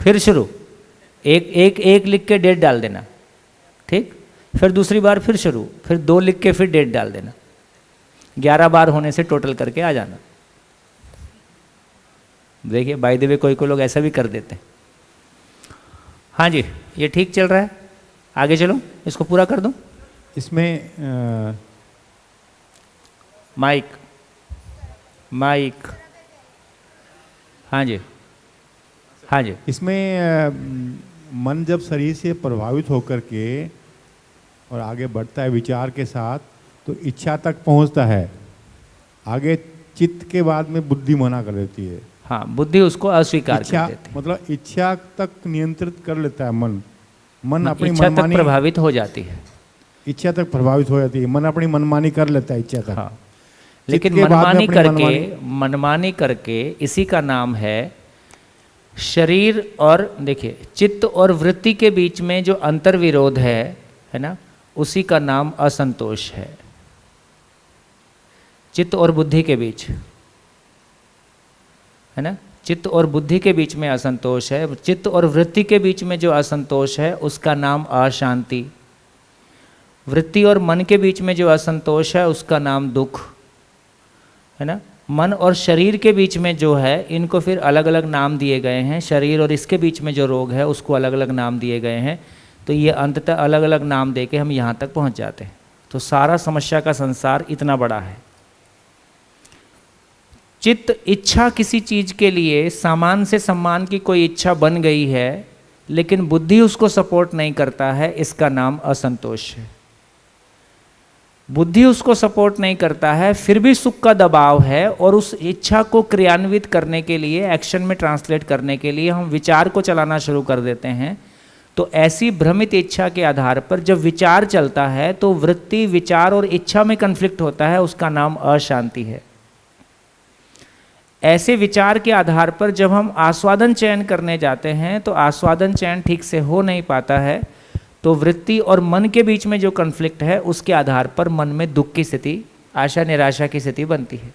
फिर शुरू, एक लिख के डेट डाल देना। ठीक, फिर दूसरी बार फिर शुरू, फिर 2 लिख के फिर डेट डाल देना। 11 बार होने से टोटल करके आ जाना। देखिए बाय द वे कोई लोग ऐसा भी कर देते हैं। हाँ जी, ये ठीक चल रहा है, आगे चलो, इसको पूरा कर दूं। इसमें माइक, हाँ जी, हाँ जी। इसमें मन जब शरीर से प्रभावित होकर के और आगे बढ़ता है विचार के साथ, तो इच्छा तक पहुंचता है। आगे चित्त के बाद में बुद्धि मना कर देती है। हाँ, बुद्धि उसको अस्वीकार कर देती है। मतलब इच्छा तक नियंत्रित कर लेता है मन अपनी इच्छा तक मनमानी, प्रभावित हो जाती है। इच्छा तक प्रभावित हो जाती है, मन अपनी मनमानी कर लेता है इच्छा तक। हाँ, लेकिन के बाद में मनमानी करके इसी का नाम है शरीर। और देखिए, चित्त और वृत्ति के बीच में जो अंतर्विरोध है ना, उसी का नाम असंतोष है। चित्त और बुद्धि के बीच, है ना, चित्त और बुद्धि के बीच में असंतोष है। चित्त और वृत्ति के बीच में जो असंतोष है उसका नाम अशांति। वृत्ति और मन के बीच में जो असंतोष है उसका नाम दुख, है ना। मन और शरीर के बीच में जो है, इनको फिर अलग अलग नाम दिए गए हैं। शरीर और इसके बीच में जो रोग है उसको अलग अलग नाम दिए गए हैं। तो ये अंततः अलग अलग नाम देके हम यहाँ तक पहुँच जाते हैं। तो सारा समस्या का संसार इतना बड़ा है। चित्त इच्छा किसी चीज़ के लिए, सामान से सम्मान की कोई इच्छा बन गई है, लेकिन बुद्धि उसको सपोर्ट नहीं करता है, इसका नाम असंतोष है। बुद्धि उसको सपोर्ट नहीं करता है, फिर भी सुख का दबाव है, और उस इच्छा को क्रियान्वित करने के लिए, एक्शन में ट्रांसलेट करने के लिए हम विचार को चलाना शुरू कर देते हैं। तो ऐसी भ्रमित इच्छा के आधार पर जब विचार चलता है तो वृत्ति, विचार और इच्छा में कन्फ्लिक्ट होता है, उसका नाम अशांति है। ऐसे विचार के आधार पर जब हम आस्वादन चयन करने जाते हैं तो आस्वादन चयन ठीक से हो नहीं पाता है। तो वृत्ति और मन के बीच में जो कन्फ्लिक्ट है उसके आधार पर मन में दुख की स्थिति, आशा निराशा की स्थिति बनती है।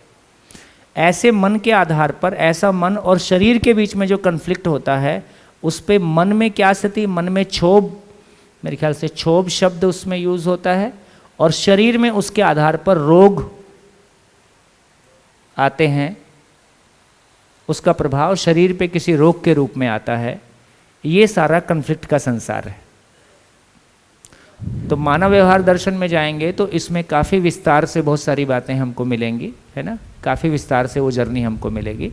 ऐसे मन के आधार पर, ऐसा मन और शरीर के बीच में जो कन्फ्लिक्ट होता है, उस पे मन में क्या स्थिति, मन में क्षोभ, मेरे ख्याल से क्षोभ शब्द उसमें यूज होता है, और शरीर में उसके आधार पर रोग आते हैं। उसका प्रभाव शरीर पे किसी रोग के रूप में आता है। ये सारा कन्फ्लिक्ट का संसार है। तो मानव व्यवहार दर्शन में जाएंगे तो इसमें काफ़ी विस्तार से बहुत सारी बातें हमको मिलेंगी, है ना, काफ़ी विस्तार से वो जर्नी हमको मिलेगी।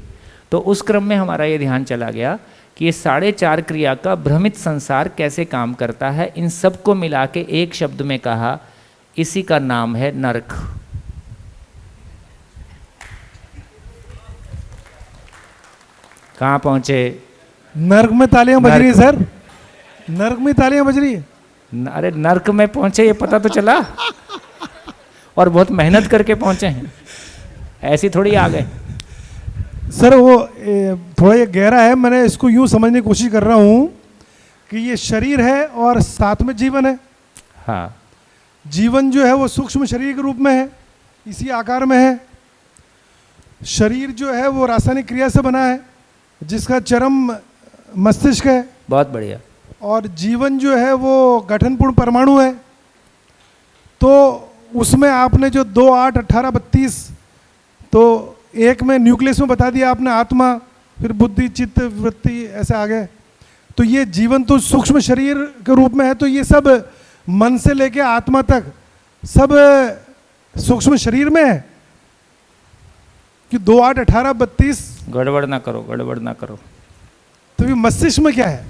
तो उस क्रम में हमारा ये ध्यान चला गया कि ये 4.5 क्रिया का भ्रमित संसार कैसे काम करता है। इन सबको मिला के एक शब्द में कहा, इसी का नाम है नरक। कहाँ पहुंचे? नर्क में तालियां बज रही है सर, नर्क में तालियां बज रही है। अरे नर्क में पहुंचे ये पता तो चला, और बहुत मेहनत करके पहुंचे हैं, ऐसी थोड़ी आ गए। सर वो थोड़ा ये गहरा है, मैंने इसको यूं समझने की कोशिश कर रहा हूं कि ये शरीर है और साथ में जीवन है। हाँ, जीवन जो है वो सूक्ष्म शरीर के रूप में है, इसी आकार में है। शरीर जो है वो रासायनिक क्रिया से बना है, जिसका चरम मस्तिष्क है। बहुत बढ़िया। और जीवन जो है वो गठनपूर्ण परमाणु है। तो उसमें आपने जो 2, 8, 18, 32, तो एक में न्यूक्लियस में बता दिया आपने आत्मा, फिर बुद्धि, चित्त, वृत्ति, ऐसे आ गए। तो ये जीवन तो सूक्ष्म शरीर के रूप में है, तो ये सब मन से लेके आत्मा तक सब सूक्ष्म शरीर में है कि 2, 8, 18, 32। गड़बड़ ना करो, गड़बड़ ना करो। तो ये मस्तिष्क में क्या है?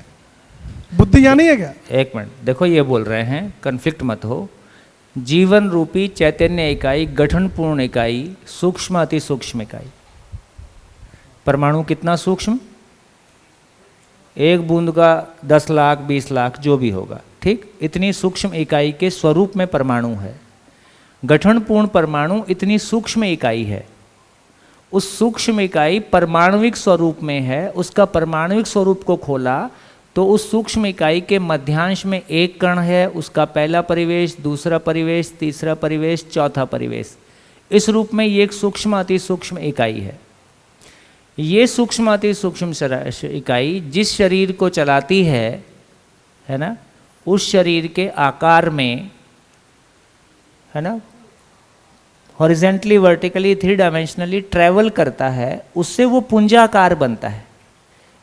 बुद्धि यहाँ नहीं है क्या? एक मिनट देखो, ये बोल रहे हैं, कन्फ्लिक्ट मत हो। जीवन रूपी चैतन्य इकाई, गठनपूर्ण इकाई, सूक्ष्म अति सूक्ष्म इकाई। परमाणु कितना सूक्ष्म? एक बूंद का 10 लाख 20 लाख जो भी होगा, ठीक, इतनी सूक्ष्म इकाई के स्वरूप में परमाणु है। गठनपूर्ण परमाणु इतनी सूक्ष्म इकाई है। उस सूक्ष्म इकाई परमाणुविक स्वरूप में है। उसका परमाणुविक स्वरूप को खोला तो उस सूक्ष्म इकाई के मध्यांश में एक कण है, उसका पहला परिवेश, दूसरा परिवेश, तीसरा परिवेश, चौथा परिवेश। इस रूप में ये एक सूक्ष्म अति सूक्ष्म इकाई है। ये सूक्ष्म अति सूक्ष्म इकाई जिस शरीर को चलाती है ना, उस शरीर के आकार में, है ना, हॉरिजेंटली, वर्टिकली, 3 डायमेंशनली ट्रैवल करता है, उससे वो पुंजाकार बनता है।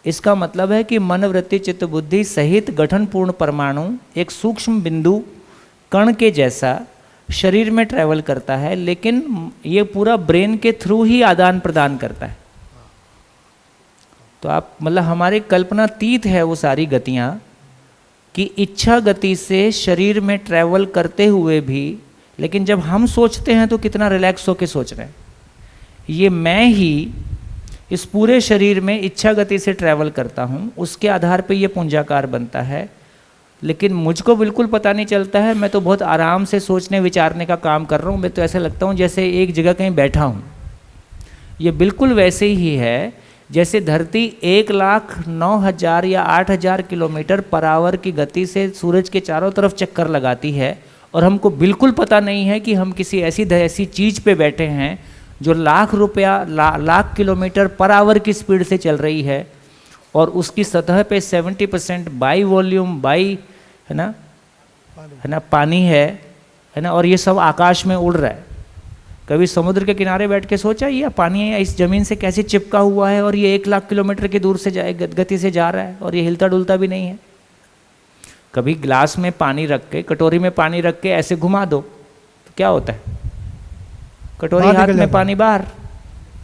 इसका मतलब है कि मन, वृत्ति, चित्त, बुद्धि सहित गठनपूर्ण परमाणु एक सूक्ष्म बिंदु कण के जैसा शरीर में ट्रैवल करता है, लेकिन ये पूरा ब्रेन के थ्रू ही आदान प्रदान करता है। तो आप मतलब हमारी कल्पनातीत है वो सारी गतियाँ कि इच्छा गति से शरीर में ट्रैवल करते हुए भी, लेकिन जब हम सोचते हैं तो कितना रिलैक्स होकर सोच रहे हैं। ये मैं ही इस पूरे शरीर में इच्छा गति से ट्रैवल करता हूँ, उसके आधार पे ये पुंजाकार बनता है, लेकिन मुझको बिल्कुल पता नहीं चलता है। मैं तो बहुत आराम से सोचने विचारने का काम कर रहा हूँ। मैं तो ऐसा लगता हूँ जैसे एक जगह कहीं बैठा हूँ। ये बिल्कुल वैसे ही है जैसे धरती 1,09,000 या 8,000 किलोमीटर पर आवर की गति से सूरज के चारों तरफ चक्कर लगाती है, और हमको बिल्कुल पता नहीं है कि हम किसी ऐसी चीज़ पे बैठे हैं जो लाख किलोमीटर पर आवर की स्पीड से चल रही है, और उसकी सतह पे 70% बाई वॉल्यूम, बाई, है ना, पानी है ना, और ये सब आकाश में उड़ रहा है। कभी समुद्र के किनारे बैठ के सोचा ये पानी है इस जमीन से कैसे चिपका हुआ है, और ये 1,00,000 किलोमीटर की दूर से गति से जा रहा है, और ये हिलता डुलता भी नहीं है। कभी ग्लास में पानी रख के, कटोरी में पानी रख के ऐसे घुमा दो तो क्या होता है? कटोरी हाथ में, पानी बाहर।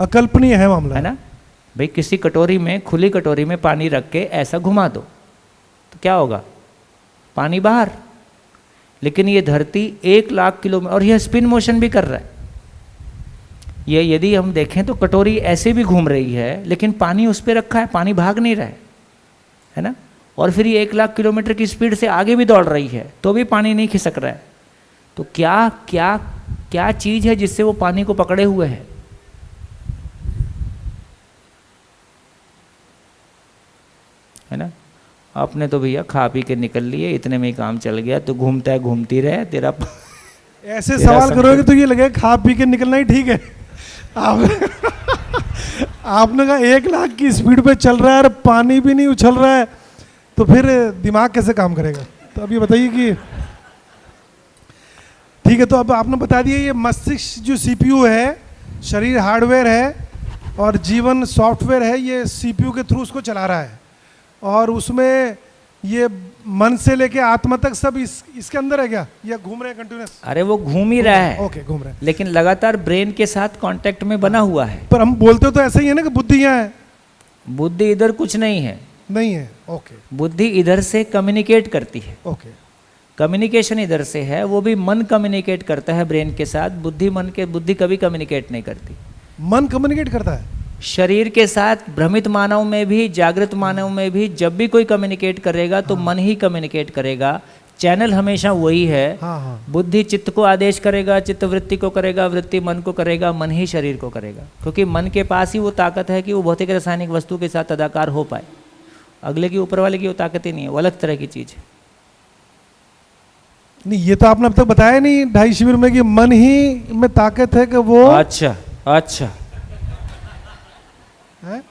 अकल्पनीय है मामला, है ना भाई। किसी कटोरी में, खुली कटोरी में पानी रख के ऐसा घुमा दो तो क्या होगा? पानी बाहर। लेकिन ये धरती 1,00,000 किलोमीटर, और यह स्पिन मोशन भी कर रहा है। ये यदि हम देखें तो कटोरी ऐसे भी घूम रही है, लेकिन पानी उस पर रखा है, पानी भाग नहीं रहा है ना। और फिर ये 1,00,000 किलोमीटर की स्पीड से आगे भी दौड़ रही है, तो भी पानी नहीं खिसक रहा है। तो क्या क्या क्या चीज़ है जिससे वो पानी को पकड़े हुए है? है ना। आपने तो भैया खा पी के निकल लिए, इतने में ही काम चल गया। तो घूमता है, घूमती रहे तेरा। ऐसे सवाल करोगे तो ये लगेगा खा पी के निकलना ही ठीक है। आपने कहा 1,00,000 की स्पीड पे चल रहा है और पानी भी नहीं उछल रहा है, तो फिर दिमाग कैसे काम करेगा? तो अब ये बताइए कि ठीक है, तो अब आपने बता दिया ये मस्तिष्क जो सीपीयू है, शरीर हार्डवेयर है और जीवन सॉफ्टवेयर है, ये सीपीयू के थ्रू उसको चला रहा है, और उसमें ये मन से लेके आत्मा तक सब इसके अंदर है क्या, या घूम रहे हैं कंटिन्यूस? अरे वो घूम ही रहा है। ओके, घूम रहे हैं, लेकिन लगातार ब्रेन के साथ कांटेक्ट में बना हुआ है। पर हम बोलते तो ऐसा ही है ना कि बुद्धि यहाँ है। बुद्धि इधर कुछ नहीं है, नहीं है। ओके बुद्धि इधर से कम्युनिकेट करती है, ओके कम्युनिकेशन इधर से है, वो भी मन कम्युनिकेट करता है ब्रेन के साथ, बुद्धि कभी कम्युनिकेट नहीं करती। मन कम्युनिकेट करता है। शरीर के साथ भ्रमित मानव में भी, जागृत मानव में भी जब भी कोई कम्युनिकेट करेगा तो मन ही कम्युनिकेट करेगा। चैनल हमेशा वही है। हाँ हाँ बुद्धि चित्त को आदेश करेगा, चित्त वृत्ति को करेगा, वृत्ति मन को करेगा, मन ही शरीर को करेगा, क्योंकि मन के पास ही वो ताकत है कि वो भौतिक रासायनिक वस्तु के साथ तदाकार हो पाए। अगले की, ऊपर वाले की वो ताकत ही नहीं है, वो अलग तरह की चीज़ है। नहीं, ये तो आपने अब तक बताया नहीं 2.5 शिविर में कि मन ही में ताकत है कि वो अच्छा अच्छा, है?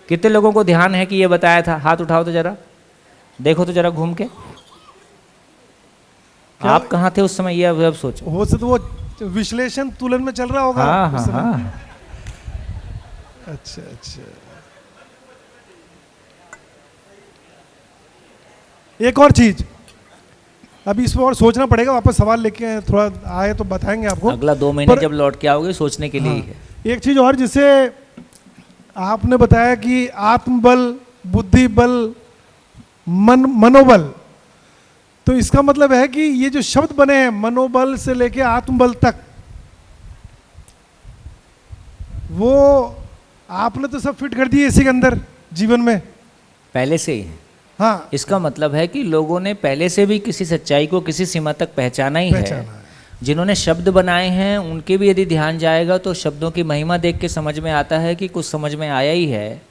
कितने लोगों को ध्यान है कि ये बताया था? हाथ उठाओ तो जरा, देखो तो जरा घूम के, आप कहाँ थे उस समय, ये अब सोचो। हो सकता वो विश्लेषण तुलन में चल रहा होगा हाँ उस हाँ समय। हाँ, अच्छा अच्छा। एक और चीज, अभी इस पर और सोचना पड़ेगा, वापस सवाल लेके थोड़ा आए तो बताएंगे आपको। अगला 2 महीने पर- जब लौट के आओगे सोचने के लिए ही है। एक चीज और, जिसे आपने बताया कि आत्मबल, बुद्धि बल, मनोबल, तो इसका मतलब है कि ये जो शब्द बने हैं मनोबल से लेके आत्मबल तक, वो आपने तो सब फिट कर दिए इसी के अंदर जीवन में। पहले से ही है। हाँ, इसका मतलब है कि लोगों ने पहले से भी किसी सच्चाई को किसी सीमा तक पहचाना ही पहचाना है। है। जिन्होंने शब्द बनाए हैं उनके भी यदि ध्यान जाएगा तो शब्दों की महिमा देख के समझ में आता है कि कुछ समझ में आया ही है।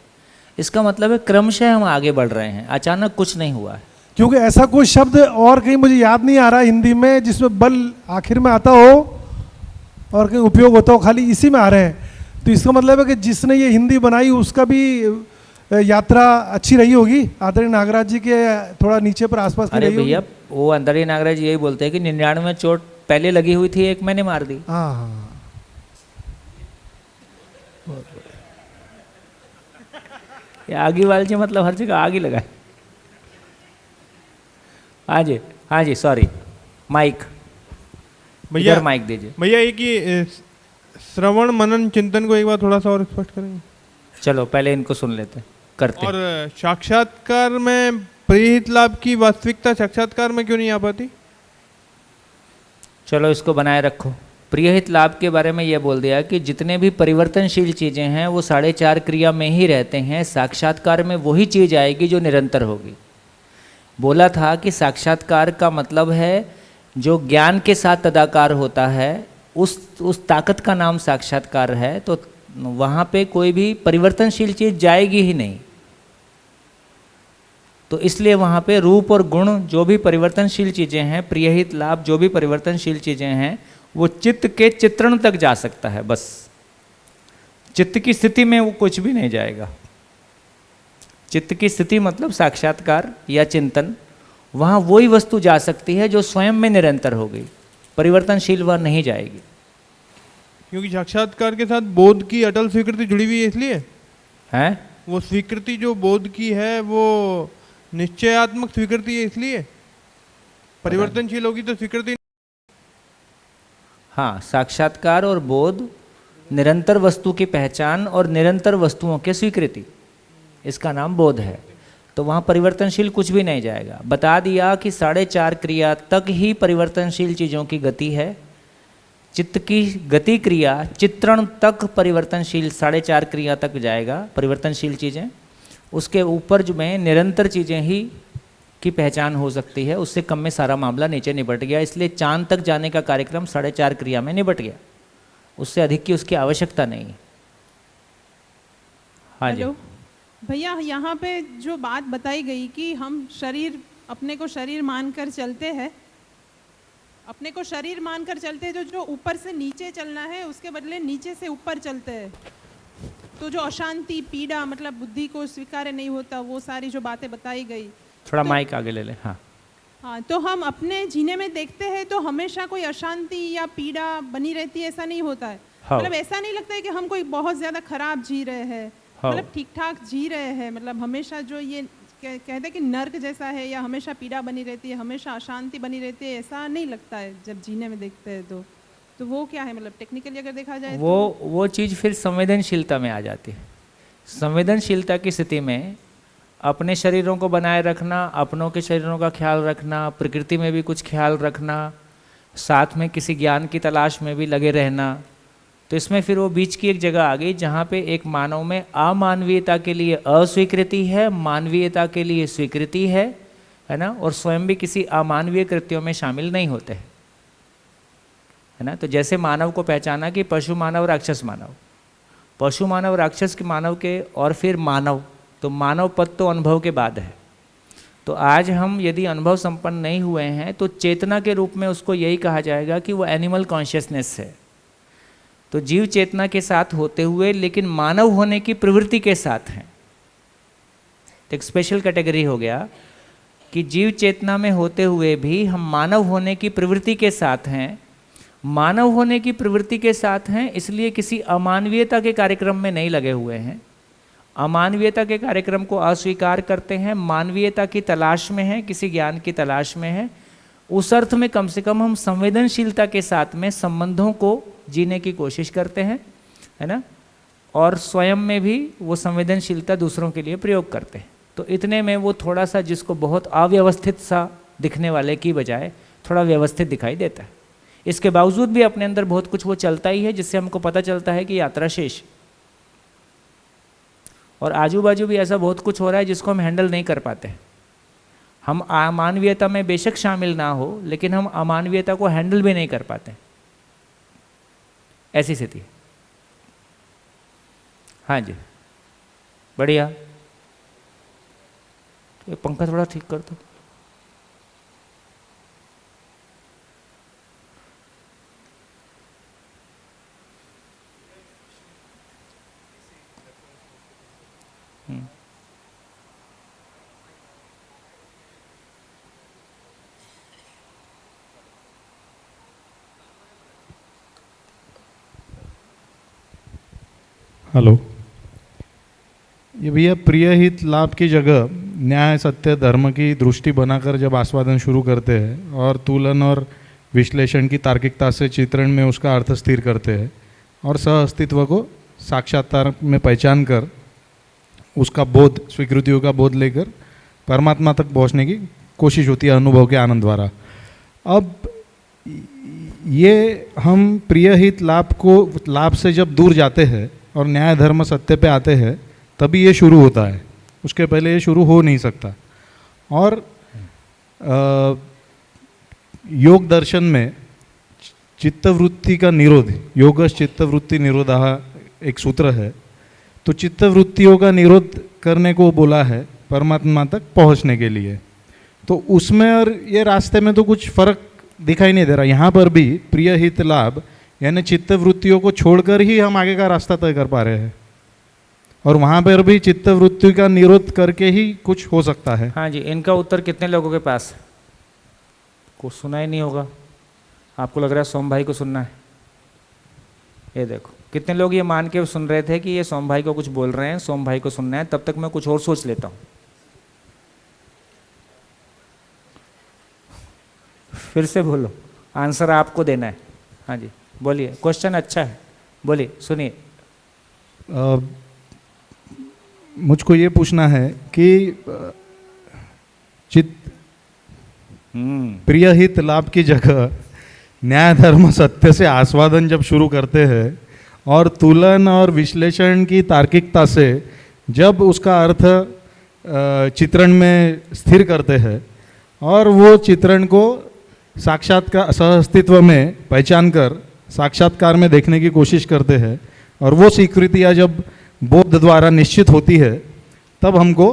इसका मतलब है क्रमशः हम आगे बढ़ रहे हैं, अचानक कुछ नहीं हुआ है। क्योंकि ऐसा कोई शब्द और कहीं मुझे याद नहीं आ रहा हिंदी में जिसमें बल आखिर में आता हो और कहीं उपयोग होता हो, खाली इसी में आ रहे हैं। तो इसका मतलब है कि जिसने ये हिंदी बनाई उसका भी यात्रा अच्छी रही होगी। आदरणीय नागराज जी के थोड़ा नीचे पर आसपास की अरे रही होगी। भैया, वो अंदर ही नागराज यही बोलते हैं कि 99 चोट पहले लगी हुई थी, एक मैंने मार दी। हाँ हाँ, ये आगी वाल जी मतलब हर जगह आग ही लगा है। हाँ जी सॉरी, माइक भैया इधर माइक दीजिए। भैया एक ही श्रवण मनन चिंतन को एक बार थोड़ा सा और स्पष्ट करेंगे। चलो पहले इनको सुन लेते करते। और साक्षात्कार में प्रेरित लाभ की वास्तविकता साक्षात्कार में क्यों नहीं आ पाती? चलो इसको बनाए रखो। प्रियहित लाभ के बारे में यह बोल दिया कि जितने भी परिवर्तनशील चीज़ें हैं वो 4.5 क्रिया में ही रहते हैं। साक्षात्कार में वही चीज़ आएगी जो निरंतर होगी। बोला था कि साक्षात्कार का मतलब है जो ज्ञान के साथ तदाकार होता है, उस ताकत का नाम साक्षात्कार है। तो वहाँ पे कोई भी परिवर्तनशील चीज़ जाएगी ही नहीं। तो इसलिए वहाँ पे रूप और गुण जो भी परिवर्तनशील चीज़ें हैं, प्रियहित लाभ जो भी परिवर्तनशील चीज़ें हैं, वो चित्त के चित्रण तक जा सकता है। बस चित्त की स्थिति में वो कुछ भी नहीं जाएगा। चित्त की स्थिति मतलब साक्षात्कार या चिंतन, वहाँ वही वस्तु जा सकती है जो स्वयं में निरंतर हो गई, परिवर्तनशील वह नहीं जाएगी। क्योंकि साक्षात्कार के साथ बोध की अटल स्वीकृति जुड़ी हुई है, इसलिए है वो स्वीकृति जो बोध की है वो निश्चयात्मक स्वीकृति है, इसलिए परिवर्तनशील होगी तो स्वीकृति। हाँ, साक्षात्कार और बोध निरंतर वस्तु की पहचान और निरंतर वस्तुओं की स्वीकृति, इसका नाम बोध है। तो वहाँ परिवर्तनशील कुछ भी नहीं जाएगा। बता दिया कि 4.5 क्रिया तक ही परिवर्तनशील चीज़ों की गति है। चित्त की गति क्रिया चित्रण तक परिवर्तनशील 4.5 क्रिया तक जाएगा, परिवर्तनशील चीज़ें। उसके ऊपर जो में निरंतर चीज़ें ही की पहचान हो सकती है। उससे कम में सारा मामला नीचे निपट गया। इसलिए चांद तक जाने का कार्यक्रम 4.5 क्रिया में निपट गया। उससे अधिक की उसकी आवश्यकता नहीं है। हाँ जी हेलो भैया, यहाँ पे जो बात बताई गई कि हम शरीर, अपने को शरीर मानकर चलते हैं, अपने को शरीर मानकर चलते हैं, जो ऊपर से नीचे चलना है उसके बदले नीचे से ऊपर चलते हैं। तो जो अशांति, पीड़ा, मतलब बुद्धि को स्वीकार नहीं होता, वो सारी जो बातें बताई गई। थोड़ा तो, माइक आगे ले ले। हाँ हाँ, तो हम अपने जीने में देखते हैं तो हमेशा कोई अशांति या पीड़ा बनी रहती है, ऐसा नहीं होता है। हाँ। मतलब ऐसा नहीं लगता है कि हम कोई बहुत ज्यादा खराब जी रहे हैं, हाँ। मतलब ठीक ठाक जी रहे हैं। मतलब हमेशा जो ये कहते हैं कि नर्क जैसा है या हमेशा पीड़ा बनी रहती है, हमेशा अशांति बनी रहती है, ऐसा नहीं लगता है जब जीने में देखते हैं। तो वो क्या है, मतलब टेक्निकली अगर देखा जाए वो चीज़ फिर संवेदनशीलता में आ जाती है। संवेदनशीलता की स्थिति में अपने शरीरों को बनाए रखना, अपनों के शरीरों का ख्याल रखना, प्रकृति में भी कुछ ख्याल रखना, साथ में किसी ज्ञान की तलाश में भी लगे रहना, तो इसमें फिर वो बीच की एक जगह आ गई जहाँ पे एक मानव में अमानवीयता के लिए अस्वीकृति है, मानवीयता के लिए स्वीकृति है ना, और स्वयं भी किसी अमानवीय कृत्यों में शामिल नहीं होते हैं, है ना। तो जैसे मानव को पहचाना कि पशु मानव, राक्षस मानव, पशु मानव, राक्षस के मानव के, और फिर मानव, तो मानव पद तो अनुभव के बाद है। तो आज हम यदि अनुभव संपन्न नहीं हुए हैं तो चेतना के रूप में उसको यही कहा जाएगा कि वो एनिमल कॉन्शियसनेस है। तो जीव चेतना के साथ होते हुए लेकिन मानव होने की प्रवृत्ति के साथ हैं, तो एक स्पेशल कैटेगरी हो गया कि जीव चेतना में होते हुए भी हम मानव होने की प्रवृत्ति के साथ हैं। मानव होने की प्रवृत्ति के साथ हैं इसलिए किसी अमानवीयता के कार्यक्रम में नहीं लगे हुए हैं, अमानवीयता के कार्यक्रम को अस्वीकार करते हैं, मानवीयता की तलाश में है, किसी ज्ञान की तलाश में है। उस अर्थ में कम से कम हम संवेदनशीलता के साथ में संबंधों को जीने की कोशिश करते हैं, है ना, और स्वयं में भी वो संवेदनशीलता दूसरों के लिए प्रयोग करते हैं। तो इतने में वो थोड़ा सा जिसको बहुत अव्यवस्थित सा दिखने वाले की बजाय थोड़ा व्यवस्थित दिखाई देता है। इसके बावजूद भी अपने अंदर बहुत कुछ वो चलता ही है जिससे हमको पता चलता है कि यात्रा शेष, और आजू बाजू भी ऐसा बहुत कुछ हो रहा है जिसको हम हैंडल नहीं कर पाते। हम अमानवीयता में बेशक शामिल ना हो लेकिन हम अमानवीयता को हैंडल भी नहीं कर पाते, ऐसी स्थिति। हाँ जी, बढ़िया। तो पंखा थोड़ा ठीक कर दो। हेलो, ये भैया प्रिय हित लाभ की जगह न्याय सत्य धर्म की दृष्टि बनाकर जब आस्वादन शुरू करते हैं और तुलन और विश्लेषण की तार्किकता से चित्रण में उसका अर्थ स्थिर करते हैं और सह अस्तित्व को साक्षात्कार में पहचान कर उसका बोध, स्वीकृतियों का बोध लेकर परमात्मा तक पहुंचने की कोशिश होती है अनुभव के आनंद द्वारा। अब ये हम प्रिय हित लाभ से जब दूर जाते हैं और न्याय धर्म सत्य पे आते हैं तभी ये शुरू होता है, उसके पहले ये शुरू हो नहीं सकता। और योग दर्शन में चित्तवृत्ति का निरोध, योगश चित्तवृत्ति निरोधः एक सूत्र है। तो चित्तवृत्तियों का निरोध करने को बोला है परमात्मा तक पहुंचने के लिए। तो उसमें और ये रास्ते में तो कुछ फर्क दिखाई नहीं दे रहा। यहाँ पर भी प्रिय हित लाभ यानी चित्तवृत्तियों को छोड़कर ही हम आगे का रास्ता तय कर पा रहे हैं, और वहाँ पर भी चित्तवृत्ति का निरोध करके ही कुछ हो सकता है। हाँ जी, इनका उत्तर कितने लोगों के पास है? कुछ सुना ही नहीं होगा। आपको लग रहा है सोम भाई को सुनना है? ये देखो, कितने लोग ये मान के सुन रहे थे कि ये सोम भाई को कुछ बोल रहे हैं, सोम भाई को सुनना है, तब तक मैं कुछ और सोच लेता हूँ। फिर से बोलो, आंसर आपको देना है। हाँ जी बोलिए, क्वेश्चन अच्छा है, बोलिए, सुनिए। मुझको ये पूछना है कि प्रिय हित लाभ की जगह न्याय धर्म सत्य से आस्वादन जब शुरू करते हैं और तुलन और विश्लेषण की तार्किकता से जब उसका अर्थ चित्रण में स्थिर करते हैं और वो चित्रण को साक्षात्कार सह अस्तित्व में पहचान कर साक्षात्कार में देखने की कोशिश करते हैं, और वो स्वीकृतियाँ जब बोध द्वारा निश्चित होती है तब हमको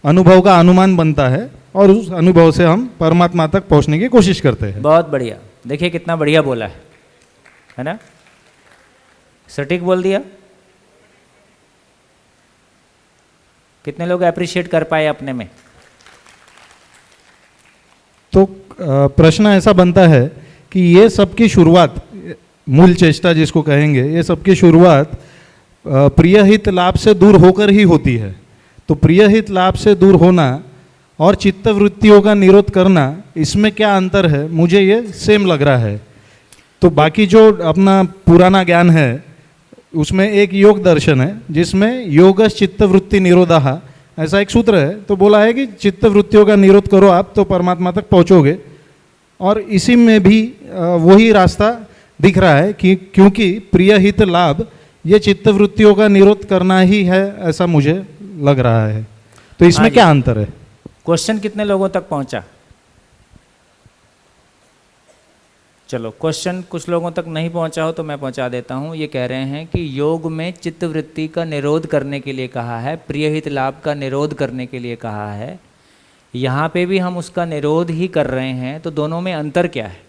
अनुभव का अनुमान बनता है और उस अनुभव से हम परमात्मा तक पहुंचने की कोशिश करते हैं। बहुत बढ़िया, देखिए कितना बढ़िया बोला है ना, सटीक बोल दिया। कितने लोग अप्रिशिएट कर पाए अपने में? तो प्रश्न ऐसा बनता है कि ये सबकी शुरुआत, मूल चेष्टा जिसको कहेंगे, ये सबकी शुरुआत प्रिय हित लाभ से दूर होकर ही होती है। तो प्रिय हित लाभ से दूर होना और चित्तवृत्तियों का निरोध करना, इसमें क्या अंतर है? मुझे ये सेम लग रहा है। तो बाकी जो अपना पुराना ज्ञान है उसमें एक योग दर्शन है जिसमें योग चित्तवृत्ति निरोधा ऐसा एक सूत्र है, तो बोला है कि चित्तवृत्तियों का निरोध करो आप तो परमात्मा तक पहुंचोगे। और इसी में भी वही रास्ता दिख रहा है कि क्योंकि प्रिय हित लाभ ये चित्तवृत्तियों का निरोध करना ही है, ऐसा मुझे लग रहा है। तो इसमें क्या अंतर है? क्वेश्चन कितने लोगों तक पहुंचा? चलो, क्वेश्चन कुछ लोगों तक नहीं पहुंचा हो तो मैं पहुंचा देता हूं। ये कह रहे हैं कि योग में चित्तवृत्ति का निरोध करने के लिए कहा है, प्रियहित लाभ का निरोध करने के लिए कहा है। यहाँ पे भी हम उसका निरोध ही कर रहे हैं, तो दोनों में अंतर क्या है?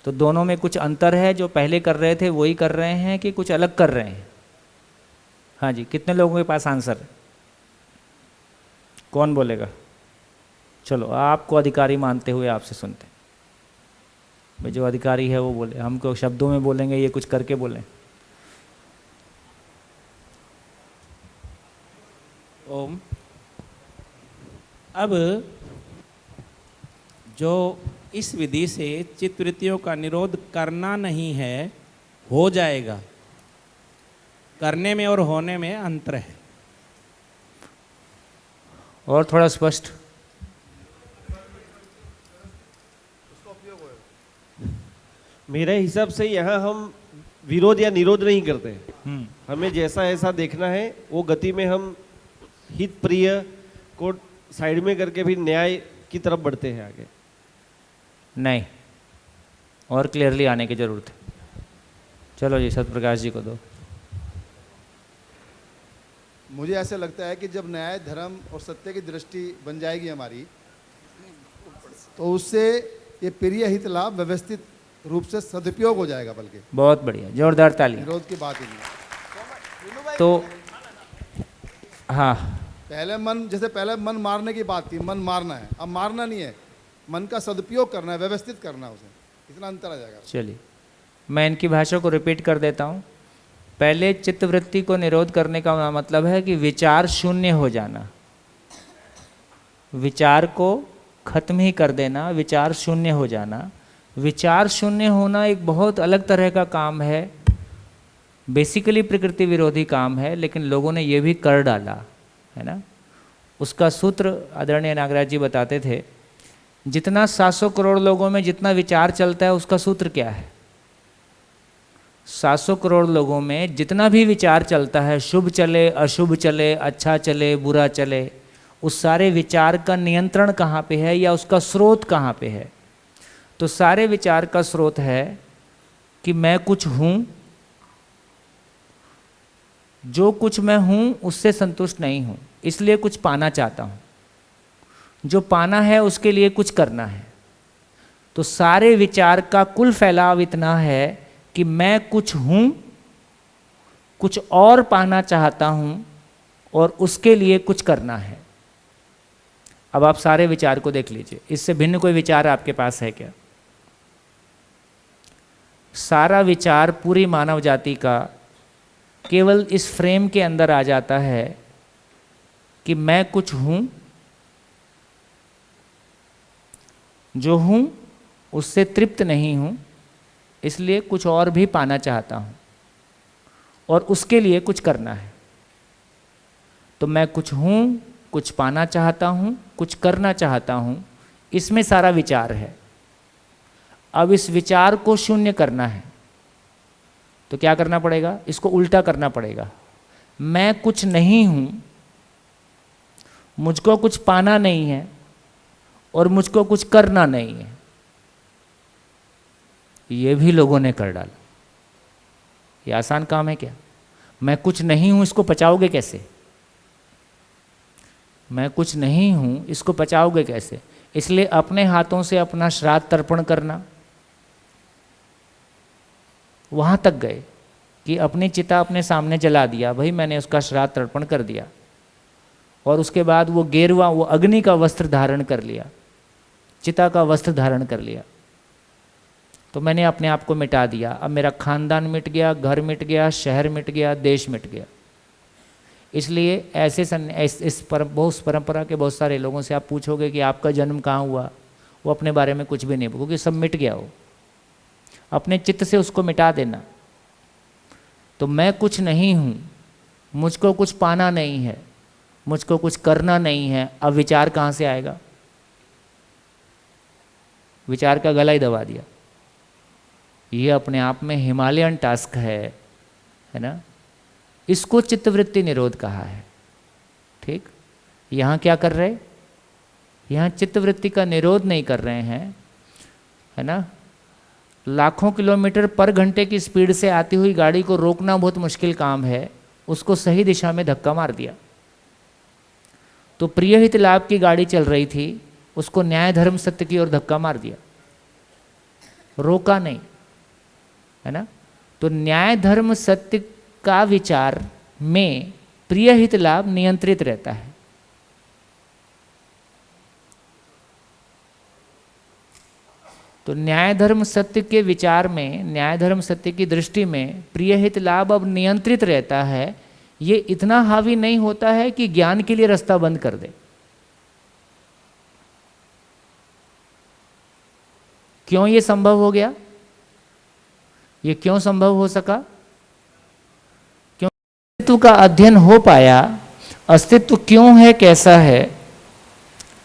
तो दोनों में कुछ अंतर है, जो पहले कर रहे थे वही कर रहे हैं कि कुछ अलग कर रहे हैं? हाँ जी, कितने लोगों के पास आंसर है? कौन बोलेगा? चलो, आपको अधिकारी मानते हुए आपसे सुनते हैं। भाई जो अधिकारी है वो बोले, हमको शब्दों में बोलेंगे, ये कुछ करके बोलें। ओम। अब जो इस विधि से चित्तवृत्तियों का निरोध करना नहीं है, हो जाएगा, करने में और होने में अंतर है। और थोड़ा स्पष्ट। मेरे हिसाब से यहाँ हम विरोध या निरोध नहीं करते। हमें जैसा ऐसा देखना है, वो गति में हम हित प्रिय को साइड में करके भी न्याय की तरफ बढ़ते हैं आगे। नहीं, और क्लियरली आने की जरूरत है। चलो जी, सतप्रकाश जी को दो। मुझे ऐसा लगता है कि जब न्याय, धर्म और सत्य की दृष्टि बन जाएगी हमारी, तो उससे ये प्रिय हित लाभ व्यवस्थित रूप से सदुपयोग हो जाएगा। बल्कि बहुत बढ़िया, जोरदार ताली। विरोध की बात ही नहीं। तो हाँ, पहले मन मारने की बात थी, मन मारना है, अब मारना नहीं है, मन का सदुपयोग करना है, व्यवस्थित करना है उसे। इतना अंतर आ जाएगा। चलिए, मैं इनकी भाषा को रिपीट कर देता हूँ। पहले चित्तवृत्ति को निरोध करने का मतलब है कि विचार शून्य हो जाना, विचार को खत्म ही कर देना, विचार शून्य हो जाना। विचार शून्य होना एक बहुत अलग तरह का काम है, बेसिकली प्रकृति विरोधी काम है, लेकिन लोगों ने ये भी कर डाला है ना। उसका सूत्र आदरणीय नागराज जी बताते थे, जितना 700 करोड़ लोगों में जितना विचार चलता है उसका सूत्र क्या है? 700 करोड़ लोगों में जितना भी विचार चलता है, शुभ चले अशुभ चले, अच्छा चले बुरा चले, उस सारे विचार का नियंत्रण कहाँ पे है या उसका स्रोत कहाँ पे है? तो सारे विचार का स्रोत है कि मैं कुछ हूँ, जो कुछ मैं हूँ उससे संतुष्ट नहीं हूँ, इसलिए कुछ पाना चाहता हूँ। जो पाना है उसके लिए कुछ करना है। तो सारे विचार का कुल फैलाव इतना है कि मैं कुछ हूँ, कुछ और पाना चाहता हूँ और उसके लिए कुछ करना है। अब आप सारे विचार को देख लीजिए, इससे भिन्न कोई विचार आपके पास है क्या? सारा विचार पूरी मानव जाति का केवल इस फ्रेम के अंदर आ जाता है कि मैं कुछ हूँ, जो हूँ उससे तृप्त नहीं हूँ, इसलिए कुछ और भी पाना चाहता हूँ और उसके लिए कुछ करना है। तो मैं कुछ हूँ, कुछ पाना चाहता हूँ, कुछ करना चाहता हूँ, इसमें सारा विचार है। अब इस विचार को शून्य करना है तो क्या करना पड़ेगा? इसको उल्टा करना पड़ेगा। मैं कुछ नहीं हूँ, मुझको कुछ पाना नहीं है और मुझको कुछ करना नहीं है। ये भी लोगों ने कर डाला। ये आसान काम है क्या? मैं कुछ नहीं हूँ, इसको पचाओगे कैसे? मैं कुछ नहीं हूँ, इसको पचाओगे कैसे? इसलिए अपने हाथों से अपना श्राद्ध तर्पण करना, वहाँ तक गए कि अपनी चिता अपने सामने जला दिया, भाई मैंने उसका श्राद्ध तर्पण कर दिया, और उसके बाद वो गेरवा, वो अग्नि का वस्त्र धारण कर लिया, चिता का वस्त्र धारण कर लिया। तो मैंने अपने आप को मिटा दिया। अब मेरा खानदान मिट गया, घर मिट गया, शहर मिट गया, देश मिट गया। इसलिए इस परंपरा के बहुत सारे लोगों से आप पूछोगे कि आपका जन्म कहाँ हुआ, वो अपने बारे में कुछ भी नहीं, क्योंकि सब मिट गया। हो अपने चित्त से उसको मिटा देना। तो मैं कुछ नहीं हूँ, मुझको कुछ पाना नहीं है, मुझको कुछ करना नहीं है, अब विचार कहाँ से आएगा? विचार का गला ही दबा दिया। ये अपने आप में हिमालयन टास्क है ना? इसको चित्तवृत्ति निरोध कहा है। ठीक, यहाँ क्या कर रहे? यहाँ चित्तवृत्ति का निरोध नहीं कर रहे हैं, है ना? लाखों किलोमीटर पर घंटे की स्पीड से आती हुई गाड़ी को रोकना बहुत मुश्किल काम है, उसको सही दिशा में धक्का मार दिया। तो प्रिय हित लाभ की गाड़ी चल रही थी, उसको न्याय धर्म सत्य की ओर धक्का मार दिया, रोका नहीं, है ना? तो न्याय धर्म सत्य का विचार में प्रिय हित लाभ नियंत्रित रहता है। तो न्याय धर्म सत्य के विचार में, न्याय धर्म सत्य की दृष्टि में प्रिय हित लाभ अब नियंत्रित रहता है। ये इतना हावी नहीं होता है कि ज्ञान के लिए रास्ता बंद कर दे। क्यों ये संभव हो गया? ये क्यों संभव हो सका? क्यों अस्तित्व का अध्ययन हो पाया। अस्तित्व क्यों है, कैसा है,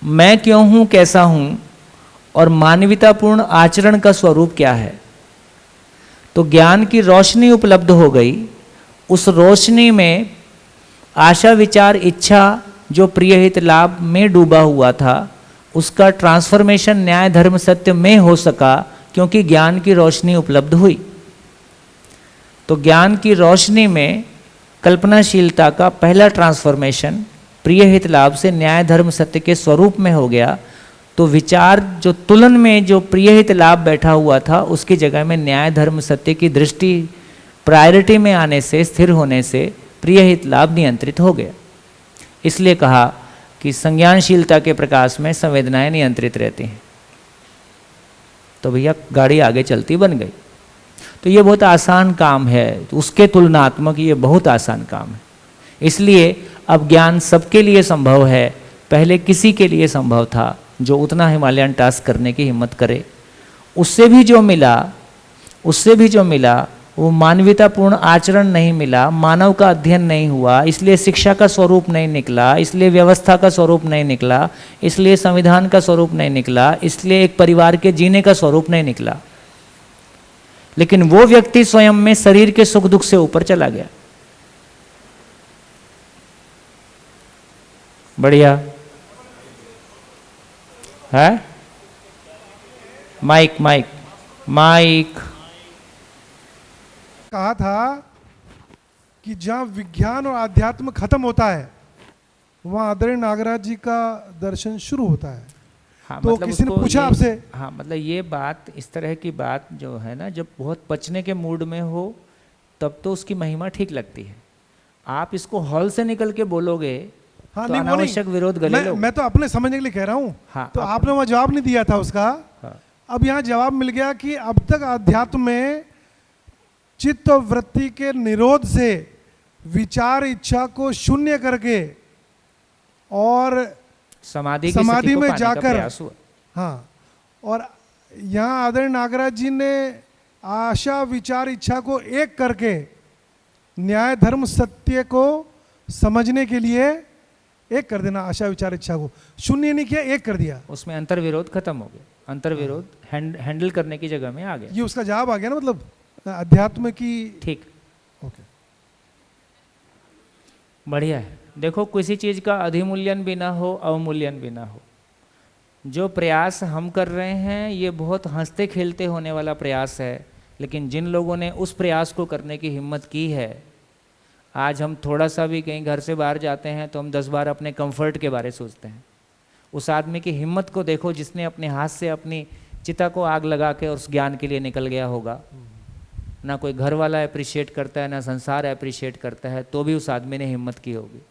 मैं क्यों हूं, कैसा हूं, और मानवतापूर्ण आचरण का स्वरूप क्या है। तो ज्ञान की रोशनी उपलब्ध हो गई। उस रोशनी में आशा विचार इच्छा जो प्रिय हित लाभ में डूबा हुआ था, उसका ट्रांसफॉर्मेशन न्याय धर्म सत्य में हो सका, क्योंकि ज्ञान की रोशनी उपलब्ध हुई। तो ज्ञान की रोशनी में कल्पनाशीलता का पहला ट्रांसफॉर्मेशन प्रिय हित लाभ से न्याय धर्म सत्य के स्वरूप में हो गया। तो विचार जो तुलन में जो प्रिय हित लाभ बैठा हुआ था, उसकी जगह में न्याय धर्म सत्य की दृष्टि प्रायोरिटी में आने से, स्थिर होने से प्रिय हित लाभ नियंत्रित हो गया। इसलिए कहा कि संज्ञानशीलता के प्रकाश में संवेदनाएं नियंत्रित रहती हैं। तो भैया गाड़ी आगे चलती बन गई। तो ये बहुत आसान काम है, उसके तुलनात्मक ये बहुत आसान काम है। इसलिए अब ज्ञान सबके लिए संभव है, पहले किसी के लिए संभव था जो उतना हिमालयन टास्क करने की हिम्मत करे। उससे भी जो मिला वो मानवतापूर्ण आचरण नहीं मिला, मानव का अध्ययन नहीं हुआ, इसलिए शिक्षा का स्वरूप नहीं निकला, इसलिए व्यवस्था का स्वरूप नहीं निकला, इसलिए संविधान का स्वरूप नहीं निकला, इसलिए एक परिवार के जीने का स्वरूप नहीं निकला। लेकिन वो व्यक्ति स्वयं में शरीर के सुख दुख से ऊपर चला गया। बढ़िया है। Mic mic mic. कहा था कि जहाँ विज्ञान और आध्यात्म खत्म होता है, वहाँ आदरणीय नागराज जी का दर्शन शुरू होता है। हाँ, तो मतलब किसी ने उसको पूछा आपसे, हाँ, मतलब ये बात, इस तरह की बात जो है ना, जब बहुत पचने के मूड में हो तब तो उसकी महिमा ठीक लगती है। आप इसको हॉल से निकल के बोलोगे हाँ, तो नहीं, वो नहीं, अनावश्यक विरोध गले लोगे। मैं तो अपने समझने के लिए कह रहा हूँ। हाँ, तो आपने वहाँ जवाब नहीं दिया था उसका। हाँ। अब यहाँ जवाब मिल गया कि अब तक अध्यात्म में चित्त और वृत्ति के निरोध से विचार इच्छा को शून्य करके और समाधि में जाकर, हाँ, और यहाँ आदरणीय नागराज जी ने आशा विचार इच्छा को एक करके न्याय धर्म सत्य को समझने के लिए एक कर देना, आशा विचार इच्छा को शून्य नहीं किया, एक कर दिया। उसमें अंतर विरोध खत्म हो गया। अंतर विरोध हैंडल करने की जगह में आ गया। ये उसका जवाब आ गया ना, मतलब अध्यात्म की। ठीक, ओके, बढ़िया है। देखो, किसी चीज़ का अधिमूल्यन भी ना हो, अवमूल्यन भी ना हो। जो प्रयास हम कर रहे हैं ये बहुत हंसते खेलते होने वाला प्रयास है, लेकिन जिन लोगों ने उस प्रयास को करने की हिम्मत की है, आज हम थोड़ा सा भी कहीं घर से बाहर जाते हैं तो हम 10 बार अपने कंफर्ट के बारे सोचते हैं। उस आदमी की हिम्मत को देखो जिसने अपने हाथ से अपनी चिता को आग लगा के उस ज्ञान के लिए निकल गया होगा। ना कोई घर वाला अप्रिशिएट करता है, ना संसार अप्रिशिएट करता है, तो भी उस आदमी ने हिम्मत की होगी।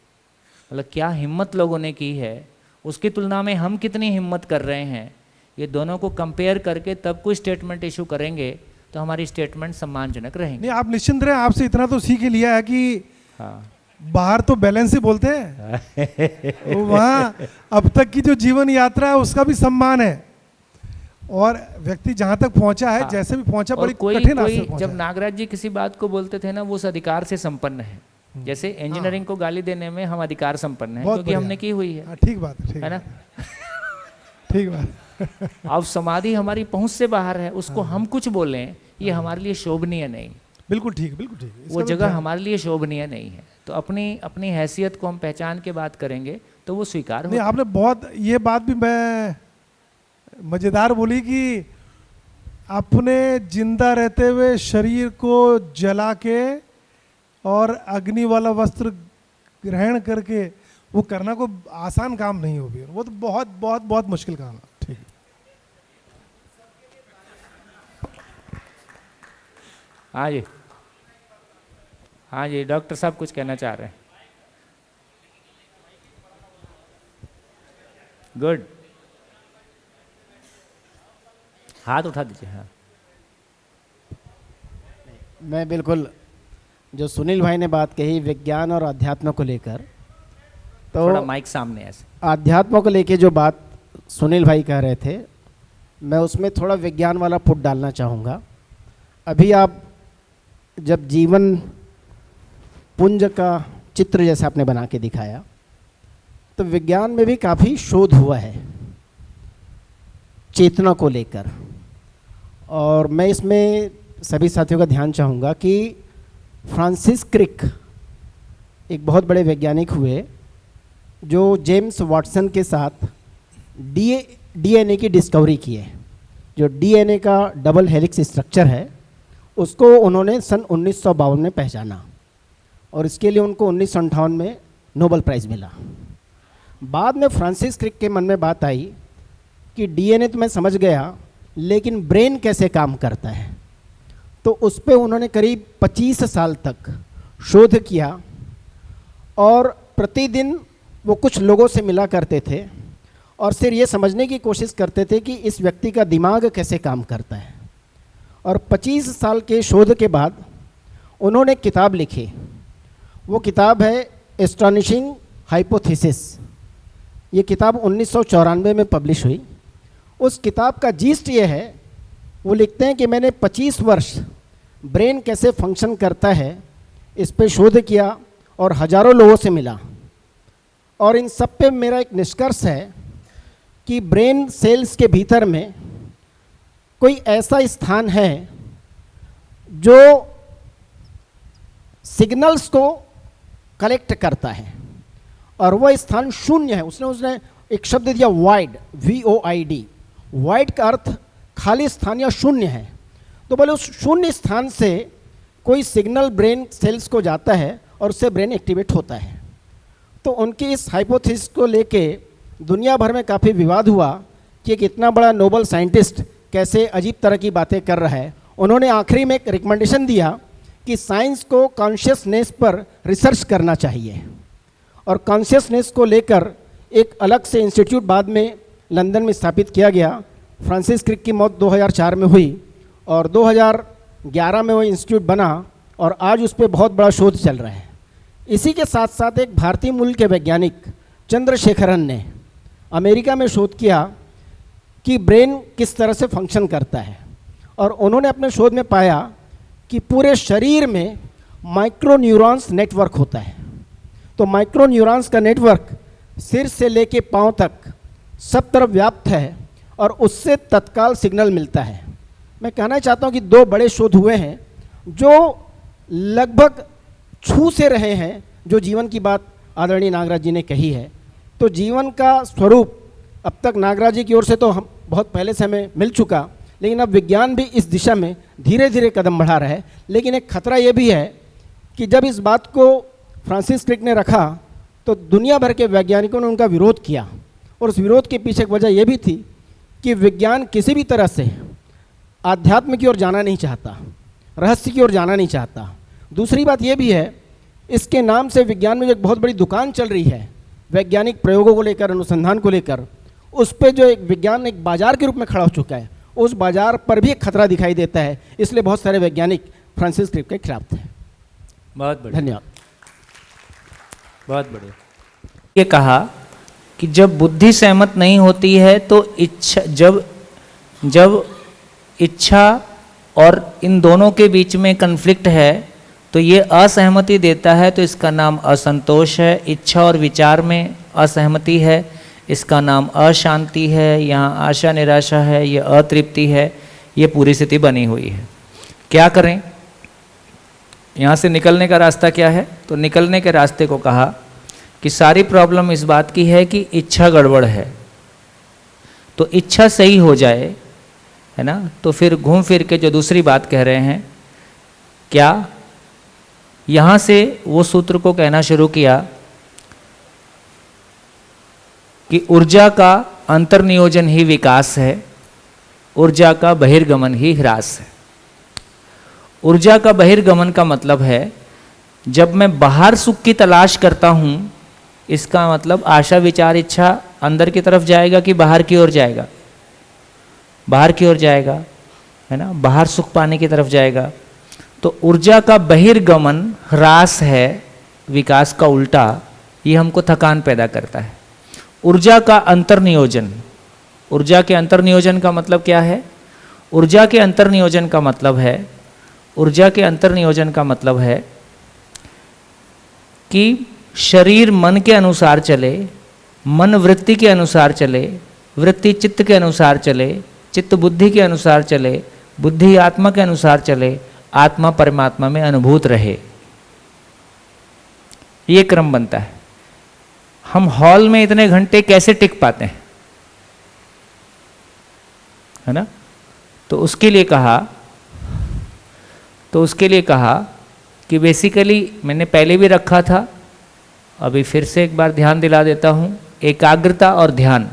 मतलब क्या हिम्मत लोगों ने की है, उसकी तुलना में हम कितनी हिम्मत कर रहे हैं, ये दोनों को कंपेयर करके तब कोई स्टेटमेंट इशू करेंगे तो हमारी स्टेटमेंट सम्मानजनक रहेंगे। नहीं, आप निश्चिंत रहें, आपसे इतना तो सीख ही लिया है कि हाँ, बाहर तो बैलेंस ही बोलते हैं वहाँ अब तक की जो जीवन यात्रा है उसका भी सम्मान है। और व्यक्ति जहाँ तक पहुँचा है, हाँ। जैसे भी पहुँचा, और बड़ी कोई कठिन रास्ते कोई पहुँचा जब है। नागराज जी किसी बात को बोलते थे ना, वो उस अधिकार से संपन्न है। जैसे इंजीनियरिंग को गाली देने में हम अधिकार संपन्न हैं, बहुत क्योंकि बढ़िया। हमने की हुई है। हाँ, ठीक बात है, ठीक है ना? ठीक बात। अब समाधि हमारी पहुंच से बाहर है, उसको हम कुछ बोलें, ये हमारे लिए शोभनीय नहीं। बिल्कुल ठीक, बिल्कुल ठीक। वो इसका तो जगह ध्यान- हमारे लिए शोभनीय नहीं है। तो अपनी अपनी हैसियत को हम पहचान के बात करेंगे तो वो स्वीकार नहीं, हो। आपने बहुत ये बात भी मैं मजेदार बोली कि अपने जिंदा रहते हुए शरीर को जला के और अग्नि वाला वस्त्र ग्रहण करके वो करना कोई आसान काम नहीं हो भी, वो तो बहुत बहुत बहुत मुश्किल काम है। ठीक है। हाँ जी, हाँ जी, डॉक्टर साहब कुछ कहना चाह रहे हैं। गुड, हाथ उठा दीजिए। हाँ, मैं बिल्कुल, जो सुनील भाई ने बात कही विज्ञान और अध्यात्म को लेकर, तो थोड़ा माइक सामने ऐसे। आध्यात्म को लेके जो बात सुनील भाई कह रहे थे, मैं उसमें थोड़ा विज्ञान वाला पुट डालना चाहूँगा। अभी आप जब जीवन पुंज का चित्र जैसा आपने बना के दिखाया, तो विज्ञान में भी काफ़ी शोध हुआ है चेतना को लेकर। और मैं इसमें सभी साथियों का ध्यान चाहूँगा कि फ्रांसिस क्रिक एक बहुत बड़े वैज्ञानिक हुए जो जेम्स वाटसन के साथ डीएनए की डिस्कवरी की है। जो डीएनए का डबल हेलिक्स स्ट्रक्चर है, उसको उन्होंने सन 1952 में पहचाना और इसके लिए उनको 1958 में नोबेल प्राइज़ मिला। बाद में फ्रांसिस क्रिक के मन में बात आई कि डीएनए तो मैं समझ गया, लेकिन ब्रेन कैसे काम करता है। तो उस पर उन्होंने करीब 25 साल तक शोध किया और प्रतिदिन वो कुछ लोगों से मिला करते थे और फिर ये समझने की कोशिश करते थे कि इस व्यक्ति का दिमाग कैसे काम करता है। और 25 साल के शोध के बाद उन्होंने किताब लिखी। वो किताब है एस्टॉनिशिंग हाइपोथेसिस। ये किताब 1994 में पब्लिश हुई। उस किताब का जीस्ट ये है, वो लिखते हैं कि मैंने 25 वर्ष ब्रेन कैसे फंक्शन करता है इस पे शोध किया और हजारों लोगों से मिला, और इन सब पे मेरा एक निष्कर्ष है कि ब्रेन सेल्स के भीतर में कोई ऐसा स्थान है जो सिग्नल्स को कलेक्ट करता है और वह स्थान शून्य है। उसने एक शब्द दिया वाइड, VOID। वाइड का अर्थ खाली स्थान या शून्य है। तो बोले उस शून्य स्थान से कोई सिग्नल ब्रेन सेल्स को जाता है और उससे ब्रेन एक्टिवेट होता है। तो उनकी इस हाइपोथेसिस को लेके दुनिया भर में काफ़ी विवाद हुआ कि एक इतना बड़ा नोबल साइंटिस्ट कैसे अजीब तरह की बातें कर रहा है। उन्होंने आखिरी में एक रिकमेंडेशन दिया कि साइंस को कॉन्शियसनेस पर रिसर्च करना चाहिए और कॉन्शियसनेस को लेकर एक अलग से इंस्टीट्यूट बाद में लंदन में स्थापित किया गया। फ्रांसिस क्रिक की मौत 2004 में हुई और 2011 में वो इंस्टीट्यूट बना और आज उस पर बहुत बड़ा शोध चल रहा है। इसी के साथ साथ एक भारतीय मूल के वैज्ञानिक चंद्रशेखरन ने अमेरिका में शोध किया कि ब्रेन किस तरह से फंक्शन करता है और उन्होंने अपने शोध में पाया कि पूरे शरीर में माइक्रो न्यूरॉन्स नेटवर्क होता है। तो माइक्रो न्यूरॉन्स का नेटवर्क सिर से लेके पांव तक सब तरफ व्याप्त है और उससे तत्काल सिग्नल मिलता है। मैं कहना चाहता हूँ कि 2 बड़े शोध हुए हैं जो लगभग छू से रहे हैं जो जीवन की बात आदरणीय नागराज जी ने कही है। तो जीवन का स्वरूप अब तक नागराज जी की ओर से तो हम बहुत पहले से हमें मिल चुका, लेकिन अब विज्ञान भी इस दिशा में धीरे धीरे कदम बढ़ा रहा है। लेकिन एक खतरा ये भी है कि जब इस बात को फ्रांसिस क्रिक ने रखा तो दुनिया भर के वैज्ञानिकों ने उनका विरोध किया और उस विरोध के पीछे एक वजह यह भी थी कि विज्ञान किसी भी तरह से आध्यात्म की ओर जाना नहीं चाहता, रहस्य की ओर जाना नहीं चाहता। दूसरी बात यह भी है, इसके नाम से विज्ञान में जो एक बहुत बड़ी दुकान चल रही है वैज्ञानिक प्रयोगों को लेकर, अनुसंधान को लेकर, उस पर जो एक विज्ञान एक बाजार के रूप में खड़ा हो चुका है, उस बाजार पर भी एक खतरा दिखाई देता है। इसलिए बहुत सारे वैज्ञानिक फ्रांसिस क्रिक के खिलाफ थे। बहुत बढ़िया, धन्यवाद। बहुत बढ़िया। ये कहा कि जब बुद्धि सहमत नहीं होती है तो इच्छा, जब जब इच्छा और इन दोनों के बीच में कन्फ्लिक्ट है तो ये असहमति देता है, तो इसका नाम असंतोष है। इच्छा और विचार में असहमति है, इसका नाम अशांति है। यहाँ आशा निराशा है, ये अतृप्ति है। ये पूरी स्थिति बनी हुई है। क्या करें? यहाँ से निकलने का रास्ता क्या है? तो निकलने के रास्ते को कहा कि सारी प्रॉब्लम इस बात की है कि इच्छा गड़बड़ है। तो इच्छा सही हो जाए, है ना, तो फिर घूम फिर के जो दूसरी बात कह रहे हैं, क्या यहाँ से वो सूत्र को कहना शुरू किया कि ऊर्जा का अंतर्नियोजन ही विकास है, ऊर्जा का बहिर्गमन ही ह्रास है। ऊर्जा का बहिर्गमन का मतलब है जब मैं बाहर सुख की तलाश करता हूँ, इसका मतलब आशा विचार इच्छा अंदर की तरफ जाएगा कि बाहर की ओर जाएगा? बाहर की ओर जाएगा, है ना, बाहर सुख पाने की तरफ जाएगा। तो ऊर्जा का बहिर्गमन ह्रास है, विकास का उल्टा, ये हमको थकान पैदा करता है। ऊर्जा का अंतर्नियोजन, ऊर्जा के अंतर्नियोजन का मतलब क्या है? ऊर्जा के अंतर्नियोजन का मतलब है, ऊर्जा के अंतर्नियोजन का मतलब है कि शरीर मन के अनुसार चले, मन वृत्ति के अनुसार चले, वृत्ति चित्त के अनुसार चले, चित्त बुद्धि के अनुसार चले, बुद्धि आत्मा के अनुसार चले, आत्मा परमात्मा में अनुभूत रहे। ये क्रम बनता है। हम हॉल में इतने घंटे कैसे टिक पाते हैं, है ना? तो उसके लिए कहा कि बेसिकली मैंने पहले भी रखा था, अभी फिर से एक बार ध्यान दिला देता हूं, एकाग्रता और ध्यान।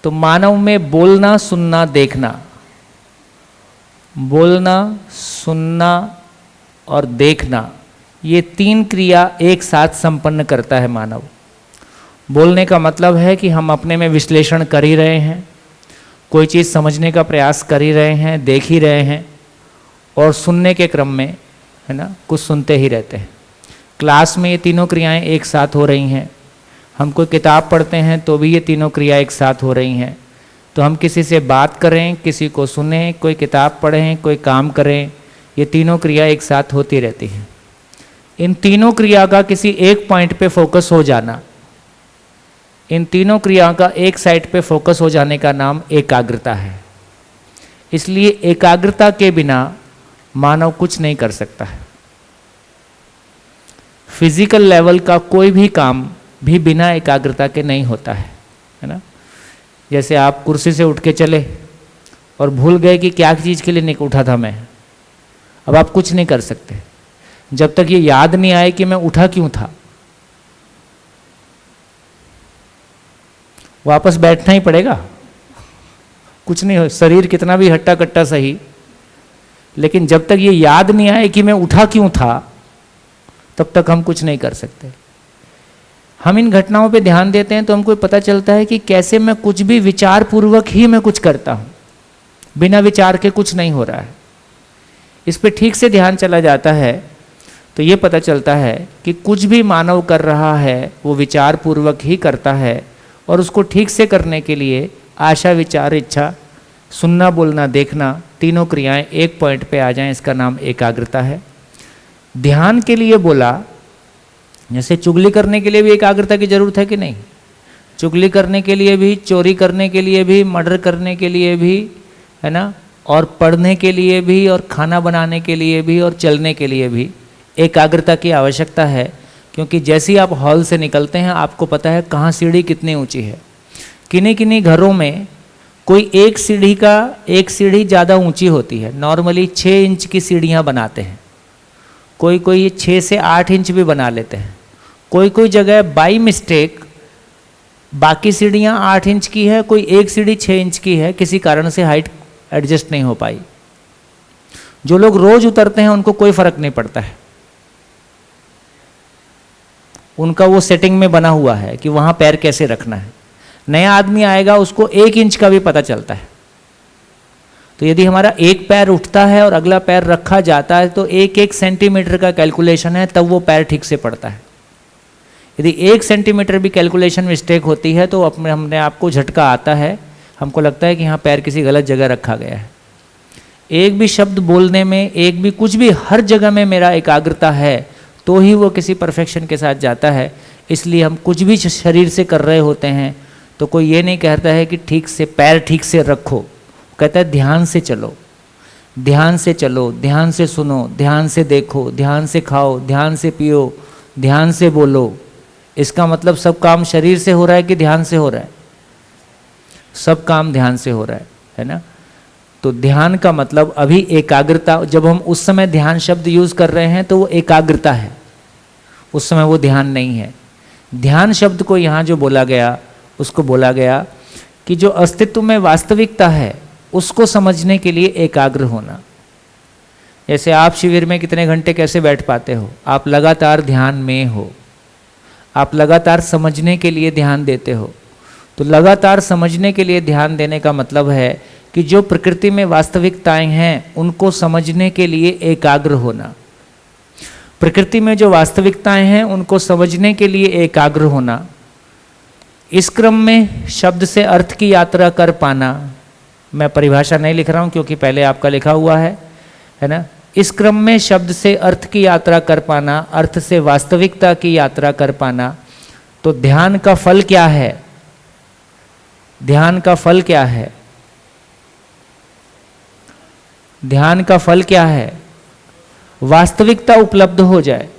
तो मानव में बोलना, सुनना, देखना, बोलना, सुनना और देखना, ये तीन क्रिया एक साथ संपन्न करता है मानव। बोलने का मतलब है कि हम अपने में विश्लेषण कर ही रहे हैं, कोई चीज़ समझने का प्रयास कर ही रहे हैं, देख ही रहे हैं, और सुनने के क्रम में, है ना, कुछ सुनते ही रहते हैं। क्लास में ये तीनों क्रियाएं एक साथ हो रही हैं। हम कोई किताब पढ़ते हैं तो भी ये तीनों क्रिया एक साथ हो रही हैं। तो हम किसी से बात करें, किसी को सुने, कोई किताब पढ़ें, कोई काम करें, ये तीनों क्रिया एक साथ होती रहती हैं। इन तीनों क्रिया का किसी एक पॉइंट पे फोकस हो जाना, इन तीनों क्रियाओं का एक साइड पे फोकस हो जाने का नाम एकाग्रता है। इसलिए एकाग्रता के बिना मानव कुछ नहीं कर सकता है। फिजिकल लेवल का कोई भी काम भी बिना एकाग्रता के नहीं होता है ना? जैसे आप कुर्सी से उठ के चले और भूल गए कि क्या चीज़ के लिए नहीं उठा था मैं, अब आप कुछ नहीं कर सकते जब तक ये याद नहीं आए कि मैं उठा क्यों था। वापस बैठना ही पड़ेगा, कुछ नहीं हो, शरीर कितना भी हट्टा कट्टा सही, लेकिन जब तक ये याद नहीं आए कि मैं उठा क्यों था, तब तक हम कुछ नहीं कर सकते। हम इन घटनाओं पे ध्यान देते हैं तो हमको पता चलता है कि कैसे मैं कुछ भी विचार पूर्वक ही मैं कुछ करता हूँ, बिना विचार के कुछ नहीं हो रहा है। इस पे ठीक से ध्यान चला जाता है तो ये पता चलता है कि कुछ भी मानव कर रहा है वो विचार पूर्वक ही करता है, और उसको ठीक से करने के लिए आशा विचार इच्छा सुनना बोलना देखना तीनों क्रियाएं एक पॉइंट पे आ जाएं, इसका नाम एकाग्रता है। ध्यान के लिए बोला, जैसे चुगली करने के लिए भी एकाग्रता की जरूरत है कि नहीं? चुगली करने के लिए भी, चोरी करने के लिए भी, मर्डर करने के लिए भी, है ना, और पढ़ने के लिए भी, और खाना बनाने के लिए भी, और चलने के लिए भी एकाग्रता की आवश्यकता है। क्योंकि जैसे ही आप हॉल से निकलते हैं आपको पता है कहाँ सीढ़ी कितनी ऊंची है। किन्हीं किन्हीं घरों में कोई एक सीढ़ी ज़्यादा ऊंची होती है, नॉर्मली 6 इंच की सीढ़ियाँ बनाते हैं, कोई 6 से 8 इंच भी बना लेते हैं। कोई जगह बाई मिस्टेक बाकी सीढ़ियाँ 8 इंच की है, कोई एक सीढ़ी 6 इंच की है, किसी कारण से हाइट एडजस्ट नहीं हो पाई। जो लोग रोज उतरते हैं उनको कोई फर्क नहीं पड़ता है, उनका वो सेटिंग में बना हुआ है कि वहाँ पैर कैसे रखना है। नया आदमी आएगा उसको 1 इंच का भी पता चलता है। तो यदि हमारा एक पैर उठता है और अगला पैर रखा जाता है तो 1-1 सेंटीमीटर का कैलकुलेशन है, तब वो पैर ठीक से पड़ता है। यदि 1 सेंटीमीटर भी कैलकुलेशन मिस्टेक होती है तो हमने आपको झटका आता है, हमको लगता है कि यहाँ पैर किसी गलत जगह रखा गया है। एक भी शब्द बोलने में, एक भी कुछ भी, हर जगह में मेरा एकाग्रता है तो ही वो किसी परफेक्शन के साथ जाता है। इसलिए हम कुछ भी शरीर से कर रहे होते हैं तो कोई ये नहीं कहता है कि ठीक से पैर ठीक से रखो, कहता है ध्यान से चलो, ध्यान से चलो, ध्यान से सुनो, ध्यान से देखो, ध्यान से खाओ, ध्यान से पियो, ध्यान से बोलो। इसका मतलब सब काम शरीर से हो रहा है कि ध्यान से हो रहा है? सब काम ध्यान से हो रहा है ना। तो ध्यान का मतलब अभी एकाग्रता, जब हम उस समय ध्यान शब्द यूज कर रहे हैं तो वो एकाग्रता है, उस समय वो ध्यान नहीं है। ध्यान शब्द को यहाँ जो बोला गया, उसको बोला गया कि जो अस्तित्व में वास्तविकता है उसको समझने के लिए एकाग्र होना। जैसे आप शिविर में कितने घंटे कैसे बैठ पाते हो? आप लगातार ध्यान में हो, आप लगातार समझने के लिए ध्यान देते हो। तो लगातार समझने के लिए ध्यान देने का मतलब है कि जो प्रकृति में वास्तविकताएं हैं उनको समझने के लिए एकाग्र होना। प्रकृति में जो वास्तविकताएं हैं उनको समझने के लिए एकाग्र होना। इस क्रम में शब्द से अर्थ की यात्रा कर पाना, मैं परिभाषा नहीं लिख रहा हूं क्योंकि पहले आपका लिखा हुआ है ना। इस क्रम में शब्द से अर्थ की यात्रा कर पाना, अर्थ से वास्तविकता की यात्रा कर पाना। तो ध्यान का फल क्या है? ध्यान का फल क्या है? ध्यान का फल क्या है? वास्तविकता उपलब्ध हो जाए।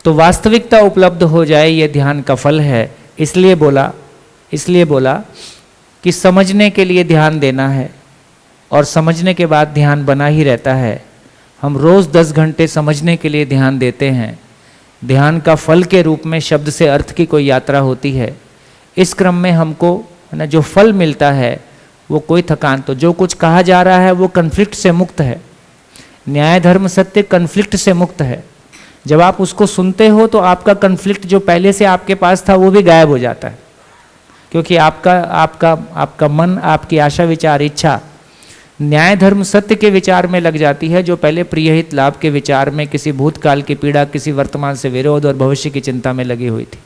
तो वास्तविकता उपलब्ध हो जाए, ये ध्यान का फल है। इसलिए बोला कि समझने के लिए ध्यान देना है और समझने के बाद ध्यान बना ही रहता है। हम रोज़ 10 घंटे समझने के लिए ध्यान देते हैं। ध्यान का फल के रूप में शब्द से अर्थ की कोई यात्रा होती है। इस क्रम में हमको है ना जो फल मिलता है वो कोई थकान, तो जो कुछ कहा जा रहा है वो कन्फ्लिक्ट से मुक्त है। न्याय धर्म सत्य कन्फ्लिक्ट से मुक्त है। जब आप उसको सुनते हो तो आपका कन्फ्लिक्ट जो पहले से आपके पास था वो भी गायब हो जाता है, क्योंकि आपका मन, आपकी आशा, विचार, इच्छा न्याय धर्म सत्य के विचार में लग जाती है, जो पहले प्रिय हित लाभ के विचार में, किसी भूतकाल की पीड़ा, किसी वर्तमान से विरोध और भविष्य की चिंता में लगी हुई थी।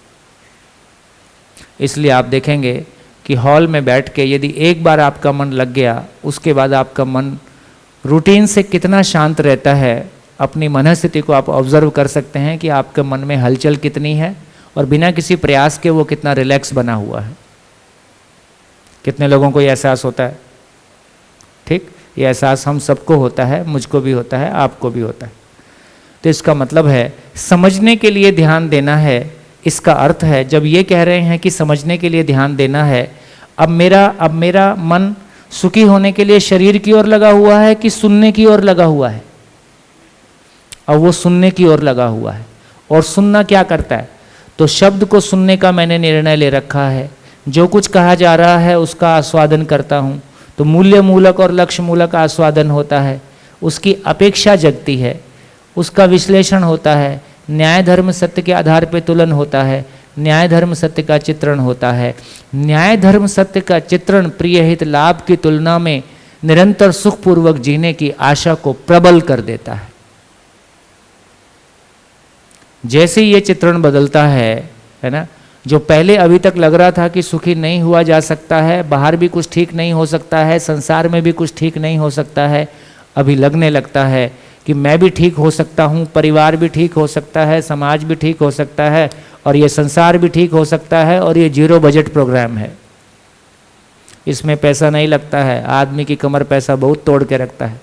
इसलिए आप देखेंगे कि हॉल में बैठ के यदि एक बार आपका मन लग गया, उसके बाद आपका मन रूटीन से कितना शांत रहता है। अपनी मनस्थिति को आप ऑब्जर्व कर सकते हैं कि आपके मन में हलचल कितनी है और बिना किसी प्रयास के वो कितना रिलैक्स बना हुआ है। कितने लोगों को ये एहसास होता है? ठीक, ये एहसास हम सबको होता है, मुझको भी होता है, आपको भी होता है। तो इसका मतलब है समझने के लिए ध्यान देना है। इसका अर्थ है जब ये कह रहे हैं कि समझने के लिए ध्यान देना है, अब मेरा मन सुखी होने के लिए शरीर की ओर लगा हुआ है कि सुनने की ओर लगा हुआ है? अब वो सुनने की ओर लगा हुआ है। और सुनना क्या करता है? तो शब्द को सुनने का मैंने निर्णय ले रखा है। जो कुछ कहा जा रहा है उसका आस्वादन करता हूँ। तो मूल्य मूलक और लक्ष्य मूलक आस्वादन होता है, उसकी अपेक्षा जगती है, उसका विश्लेषण होता है, न्याय धर्म सत्य के आधार पर तुलन होता है, न्याय धर्म सत्य का चित्रण होता है। न्याय धर्म सत्य का चित्रण प्रिय हित लाभ की तुलना में निरंतर सुखपूर्वक जीने की आशा को प्रबल कर देता है। जैसे ये चित्रण बदलता है ना, जो पहले अभी तक लग रहा था कि सुखी नहीं हुआ जा सकता है, बाहर भी कुछ ठीक नहीं हो सकता है, संसार में भी कुछ ठीक नहीं हो सकता है, अभी लगने लगता है कि मैं भी ठीक हो सकता हूँ, परिवार भी ठीक हो सकता है, समाज भी ठीक हो सकता है और ये संसार भी ठीक हो सकता है। और ये 0 बजट प्रोग्राम है, इसमें पैसा नहीं लगता है। आदमी की कमर पैसा बहुत तोड़ के रखता है।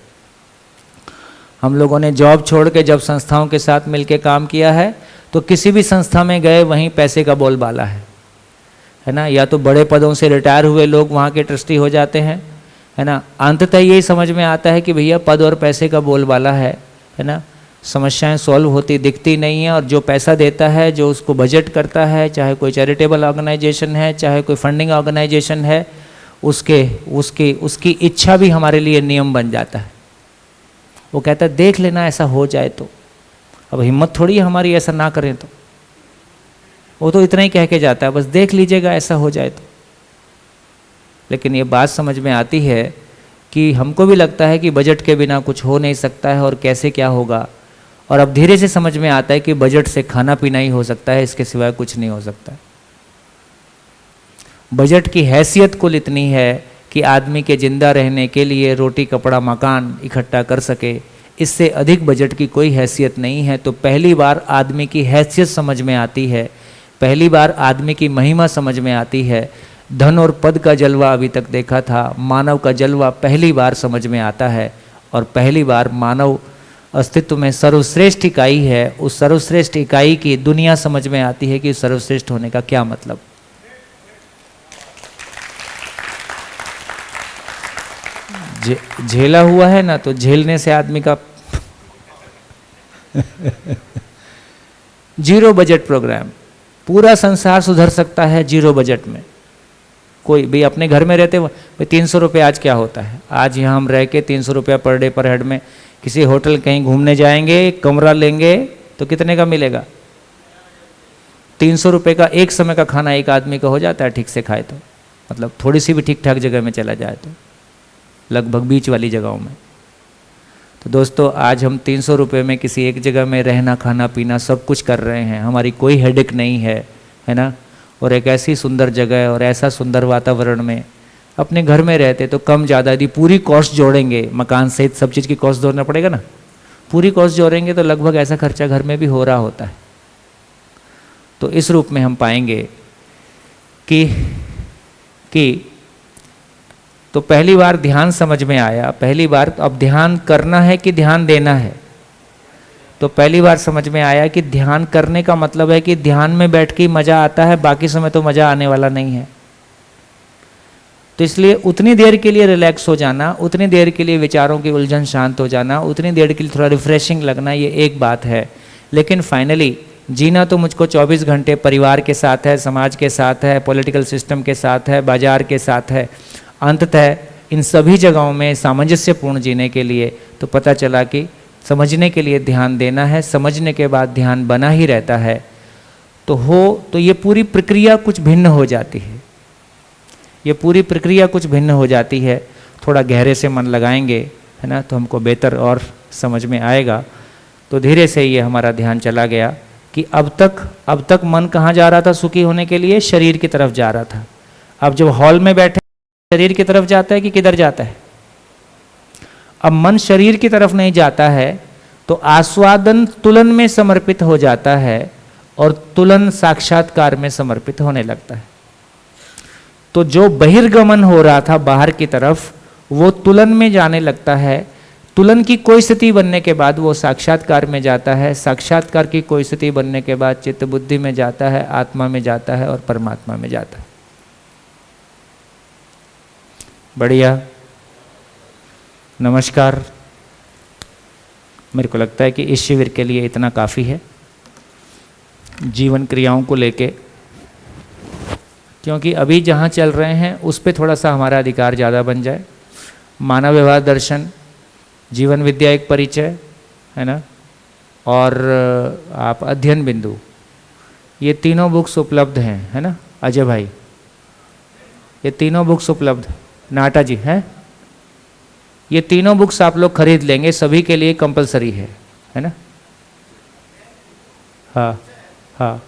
हम लोगों ने जॉब छोड़ के जब संस्थाओं के साथ मिलके काम किया है तो किसी भी संस्था में गए वहीं पैसे का बोलबाला है ना। या तो बड़े पदों से रिटायर हुए लोग वहाँ के ट्रस्टी हो जाते हैं, है ना। अंततः यही समझ में आता है कि भैया पद और पैसे का बोलबाला है ना। समस्याएं सॉल्व होती दिखती नहीं है। और जो पैसा देता है, जो उसको बजट करता है, चाहे कोई चैरिटेबल ऑर्गेनाइजेशन है, चाहे कोई फंडिंग ऑर्गेनाइजेशन है, उसकी इच्छा भी हमारे लिए नियम बन जाता है। वो कहता है देख लेना ऐसा हो जाए तो। अब हिम्मत थोड़ी है हमारी ऐसा ना करें तो। वो तो इतना ही कह के जाता है, बस देख लीजिएगा ऐसा हो जाए तो। लेकिन ये बात समझ में आती है कि हमको भी लगता है कि बजट के बिना कुछ हो नहीं सकता है और कैसे क्या होगा। और अब धीरे से समझ में आता है कि बजट से खाना पीना ही हो सकता है, इसके सिवाय कुछ नहीं हो सकता। बजट की हैसियत कुल इतनी है कि आदमी के जिंदा रहने के लिए रोटी कपड़ा मकान इकट्ठा कर सके, इससे अधिक बजट की कोई हैसियत नहीं है। तो पहली बार आदमी की हैसियत समझ में आती है, पहली बार आदमी की महिमा समझ में आती है। धन और पद का जलवा अभी तक देखा था, मानव का जलवा पहली बार समझ में आता है। और पहली बार मानव अस्तित्व में सर्वश्रेष्ठ इकाई है, उस सर्वश्रेष्ठ इकाई की दुनिया समझ में आती है कि सर्वश्रेष्ठ होने का क्या मतलब। झेला हुआ है ना, तो झेलने से आदमी का जीरो बजट प्रोग्राम, पूरा संसार सुधर सकता है जीरो बजट में। कोई भी अपने घर में रहते भाई 300 रुपये आज क्या होता है, आज यहाँ हम रह के 300 रुपया पर डे पर हेड में किसी होटल कहीं घूमने जाएंगे, कमरा लेंगे तो कितने का मिलेगा? 300 रुपये का एक समय का खाना एक आदमी का हो जाता है, ठीक से खाए तो, मतलब थोड़ी सी भी ठीक ठाक जगह में चला जाए तो, लगभग बीच वाली जगहों में। तो दोस्तों आज हम 300 रुपये में किसी एक जगह में रहना खाना पीना सब कुछ कर रहे हैं, हमारी कोई हेडेक नहीं है, है ना। और एक ऐसी सुंदर जगह और ऐसा सुंदर वातावरण में अपने घर में रहते तो कम ज़्यादा यदि पूरी कॉस्ट जोड़ेंगे, मकान सहित सब चीज़ की कॉस्ट जोड़ना पड़ेगा ना, पूरी कॉस्ट जोड़ेंगे तो लगभग ऐसा खर्चा घर में भी हो रहा होता है। तो इस रूप में हम पाएंगे कि तो पहली बार ध्यान समझ में आया, पहली बार अब ध्यान करना है कि ध्यान देना है। तो पहली बार समझ में आया कि ध्यान करने का मतलब है कि ध्यान में बैठ के मज़ा आता है, बाकी समय तो मज़ा आने वाला नहीं है। तो इसलिए उतनी देर के लिए रिलैक्स हो जाना, उतनी देर के लिए विचारों की उलझन शांत हो जाना, उतनी देर के लिए थोड़ा रिफ्रेशिंग लगना, ये एक बात है। लेकिन फाइनली जीना तो मुझको 24 घंटे परिवार के साथ है, समाज के साथ है, पॉलिटिकल सिस्टम के साथ है, बाजार के साथ है। अंततः इन सभी जगहों में सामंजस्यपूर्ण जीने के लिए तो पता चला कि समझने के लिए ध्यान देना है, समझने के बाद ध्यान बना ही रहता है। तो ये पूरी प्रक्रिया कुछ भिन्न हो जाती है, ये पूरी प्रक्रिया कुछ भिन्न हो जाती है। थोड़ा गहरे से मन लगाएंगे, है ना, तो हमको बेहतर और समझ में आएगा। तो धीरे से ये हमारा ध्यान चला गया कि अब तक मन कहाँ जा रहा था सुखी होने के लिए? शरीर की तरफ जा रहा था। अब जब हॉल में बैठे शरीर की तरफ जाता है कि किधर जाता है? अब मन शरीर की तरफ नहीं जाता है तो आस्वादन तुलन में समर्पित हो जाता है और तुलन साक्षात्कार में समर्पित होने लगता है। तो जो बहिर्गमन हो रहा था बाहर की तरफ वो तुलन में जाने लगता है। तुलन की कोई स्थिति बनने के बाद वो साक्षात्कार में जाता है, साक्षात्कार की कोई स्थिति बनने के बाद चित्त बुद्धि में जाता है, आत्मा में जाता है और परमात्मा में जाता है। बढ़िया, नमस्कार। मेरे को लगता है कि इस शिविर के लिए इतना काफ़ी है जीवन क्रियाओं को लेके, क्योंकि अभी जहाँ चल रहे हैं उस पर थोड़ा सा हमारा अधिकार ज़्यादा बन जाए। मानव व्यवहार दर्शन, जीवन विद्या एक परिचय, है ना, और आप अध्ययन बिंदु, ये तीनों बुक्स उपलब्ध हैं, है ना अजय भाई? ये तीनों बुक्स उपलब्ध, नाटा जी हैं, ये तीनों बुक्स आप लोग खरीद लेंगे, सभी के लिए कंपलसरी है ना? हाँ हाँ,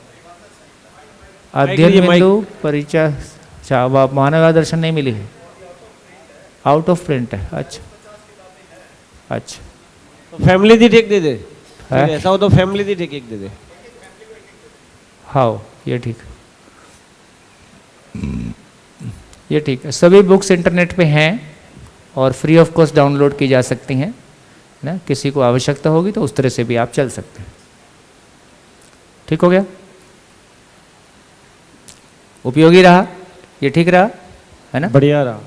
अध्ययन बिंदु परिचय, अच्छा, मानव दर्शन नहीं मिली है, आउट ऑफ प्रिंट है। अच्छा अच्छा, तो फैमिली दी टेक दे दे, ऐसा हो तो फैमिली दी टेक एक दे दे। हाँ ये ठीक, ये ठीक है। सभी बुक्स इंटरनेट पे हैं और फ्री ऑफ कॉस्ट डाउनलोड की जा सकती हैं ना। किसी को आवश्यकता होगी तो उस तरह से भी आप चल सकते हैं। ठीक हो गया? उपयोगी रहा? ये ठीक रहा है ना? बढ़िया रहा,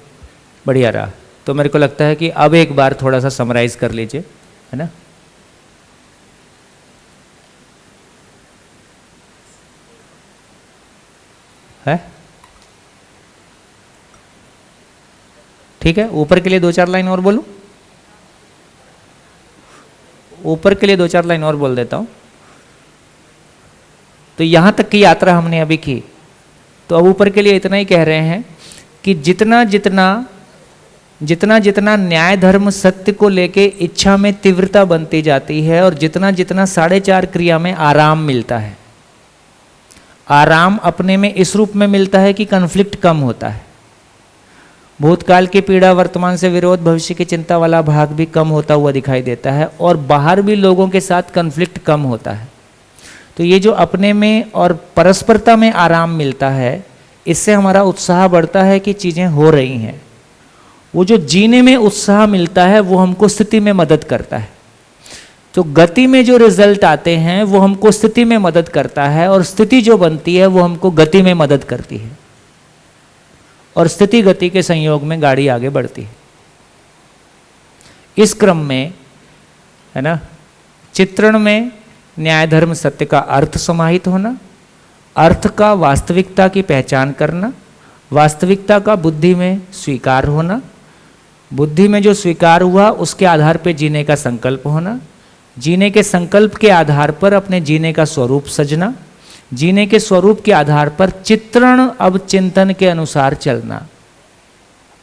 बढ़िया रहा। तो मेरे को लगता है कि अब एक बार थोड़ा सा समराइज कर लीजिए, है ना। है ठीक है? ऊपर के लिए 2-4 लाइन और बोलूं? ऊपर के लिए 2-4 लाइन और बोल देता हूं। तो यहां तक की यात्रा हमने अभी की, तो अब ऊपर के लिए इतना ही कह रहे हैं कि जितना जितना जितना जितना न्याय धर्म सत्य को लेके इच्छा में तीव्रता बनती जाती है और जितना जितना 4.5 क्रिया में आराम मिलता है, आराम अपने में इस रूप में मिलता है कि कन्फ्लिक्ट कम होता है, भूतकाल की पीड़ा, वर्तमान से विरोध, भविष्य की चिंता वाला भाग भी कम होता हुआ दिखाई देता है और बाहर भी लोगों के साथ कन्फ्लिक्ट कम होता है। तो ये जो अपने में और परस्परता में आराम मिलता है, इससे हमारा उत्साह बढ़ता है कि चीज़ें हो रही हैं। वो जो जीने में उत्साह मिलता है वो हमको स्थिति में मदद करता है। तो गति में जो रिजल्ट आते हैं वो हमको स्थिति में मदद करता है और स्थिति जो बनती है वो हमको गति में मदद करती है और स्थिति गति के संयोग में गाड़ी आगे बढ़ती है। इस क्रम में है ना, चित्रण में न्याय धर्म सत्य का अर्थ समाहित होना, अर्थ का वास्तविकता की पहचान करना, वास्तविकता का बुद्धि में स्वीकार होना, बुद्धि में जो स्वीकार हुआ उसके आधार पर जीने का संकल्प होना, जीने के संकल्प के आधार पर अपने जीने का स्वरूप सजना, जीने के स्वरूप के आधार पर चित्रण अब चिंतन के अनुसार चलना।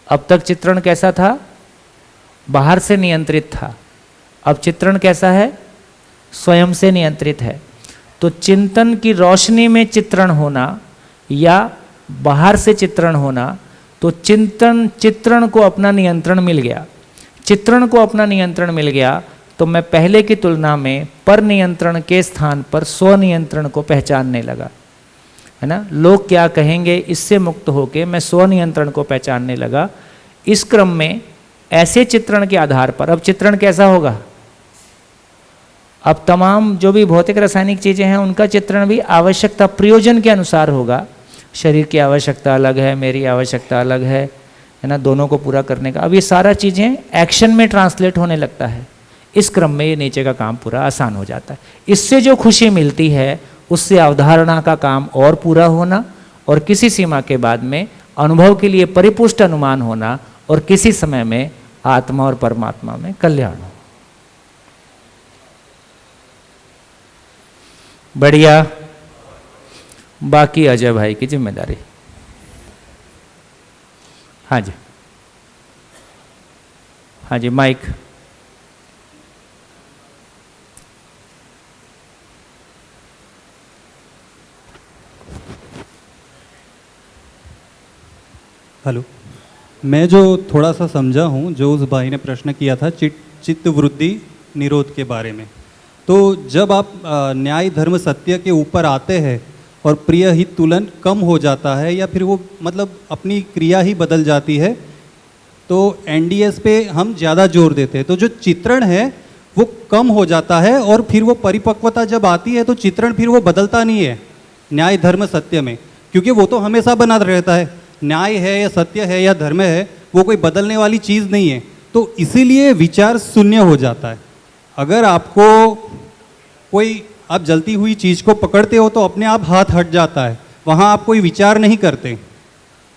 अब तक चित्रण कैसा था? बाहर से नियंत्रित था। अब चित्रण कैसा है? स्वयं से नियंत्रित है। तो चिंतन की रोशनी में चित्रण होना या बाहर से चित्रण होना, तो चित्रण को अपना नियंत्रण मिल गया। चित्रण को अपना नियंत्रण मिल गया तो मैं पहले की तुलना में पर नियंत्रण के स्थान पर स्व नियंत्रण को पहचानने लगा, है ना। लोग क्या कहेंगे इससे मुक्त होके मैं स्व नियंत्रण को पहचानने लगा। इस क्रम में ऐसे चित्रण के आधार पर अब चित्रण कैसा होगा? अब तमाम जो भी भौतिक रासायनिक चीज़ें हैं उनका चित्रण भी आवश्यकता प्रयोजन के अनुसार होगा। शरीर की आवश्यकता अलग है, मेरी आवश्यकता अलग है ना, दोनों को पूरा करने का। अब ये सारा चीज़ें एक्शन में ट्रांसलेट होने लगता है। इस क्रम में ये नीचे का काम पूरा आसान हो जाता है। इससे जो खुशी मिलती है उससे अवधारणा का काम और पूरा होना और किसी सीमा के बाद में अनुभव के लिए परिपुष्ट अनुमान होना और किसी समय में आत्मा और परमात्मा में कल्याण हो। बढ़िया। बाकी अजय भाई की जिम्मेदारी। हाँ जी, हाँ जी, माइक। हेलो, मैं जो थोड़ा सा समझा हूँ, जो उस भाई ने प्रश्न किया था चित्त वृद्धि निरोध के बारे में, तो जब आप न्याय धर्म सत्य के ऊपर आते हैं और प्रिय हित तुलन कम हो जाता है या फिर वो मतलब अपनी क्रिया ही बदल जाती है, तो एनडीएस पे हम ज़्यादा जोर देते हैं, तो जो चित्रण है वो कम हो जाता है और फिर वो परिपक्वता जब आती है तो चित्रण फिर वो बदलता नहीं है न्याय धर्म सत्य में, क्योंकि वो तो हमेशा बना रहता है। न्याय है या सत्य है या धर्म है, वो कोई बदलने वाली चीज़ नहीं है, तो इसीलिए विचार शून्य हो जाता है। अगर आपको कोई आप जलती हुई चीज़ को पकड़ते हो तो अपने आप हाथ हट जाता है, वहाँ आप कोई विचार नहीं करते,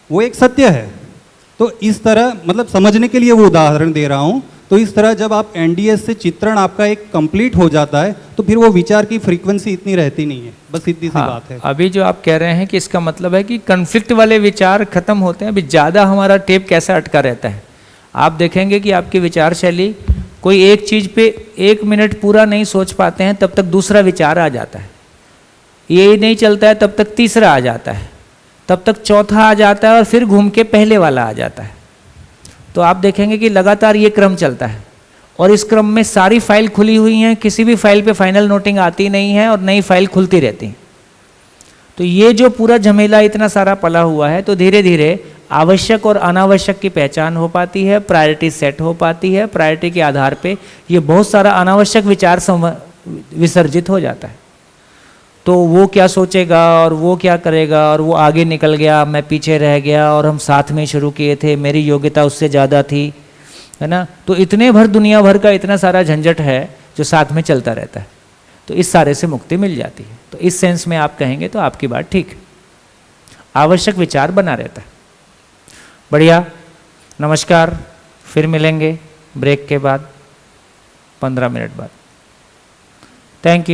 वो एक सत्य है। तो इस तरह मतलब समझने के लिए वो उदाहरण दे रहा हूँ। तो इस तरह जब आप एनडीएस से चित्रण आपका एक कंप्लीट हो जाता है तो फिर वो विचार की फ्रीक्वेंसी इतनी रहती नहीं है। बस सीधी सी बात है। अभी जो आप कह रहे हैं कि इसका मतलब है कि कन्फ्लिक्ट वाले विचार खत्म होते हैं। अभी ज़्यादा हमारा टेप कैसा अटका रहता है, आप देखेंगे कि आपकी विचार शैली कोई एक चीज़ पे 1 मिनट पूरा नहीं सोच पाते हैं तब तक दूसरा विचार आ जाता है, ये नहीं चलता है तब तक तीसरा आ जाता है, तब तक चौथा आ जाता है और फिर घूम के पहले वाला आ जाता है। तो आप देखेंगे कि लगातार ये क्रम चलता है और इस क्रम में सारी फाइल खुली हुई हैं, किसी भी फाइल पे फाइनल नोटिंग आती नहीं है और नई फाइल खुलती रहती है। तो ये जो पूरा झमेला इतना सारा पला हुआ है, तो धीरे धीरे आवश्यक और अनावश्यक की पहचान हो पाती है, प्रायोरिटी सेट हो पाती है। प्रायोरिटी के आधार पे ये बहुत सारा अनावश्यक विचार विसर्जित हो जाता है। तो वो क्या सोचेगा और वो क्या करेगा और वो आगे निकल गया, मैं पीछे रह गया और हम साथ में शुरू किए थे, मेरी योग्यता उससे ज़्यादा थी, है ना। तो इतने भर दुनिया भर का इतना सारा झंझट है जो साथ में चलता रहता है। तो इस सारे से मुक्ति मिल जाती है। तो इस सेंस में आप कहेंगे तो आपकी बात ठीक है, आवश्यक विचार बना रहता है। बढ़िया, नमस्कार। फिर मिलेंगे ब्रेक के बाद 15 मिनट बाद। Thank you.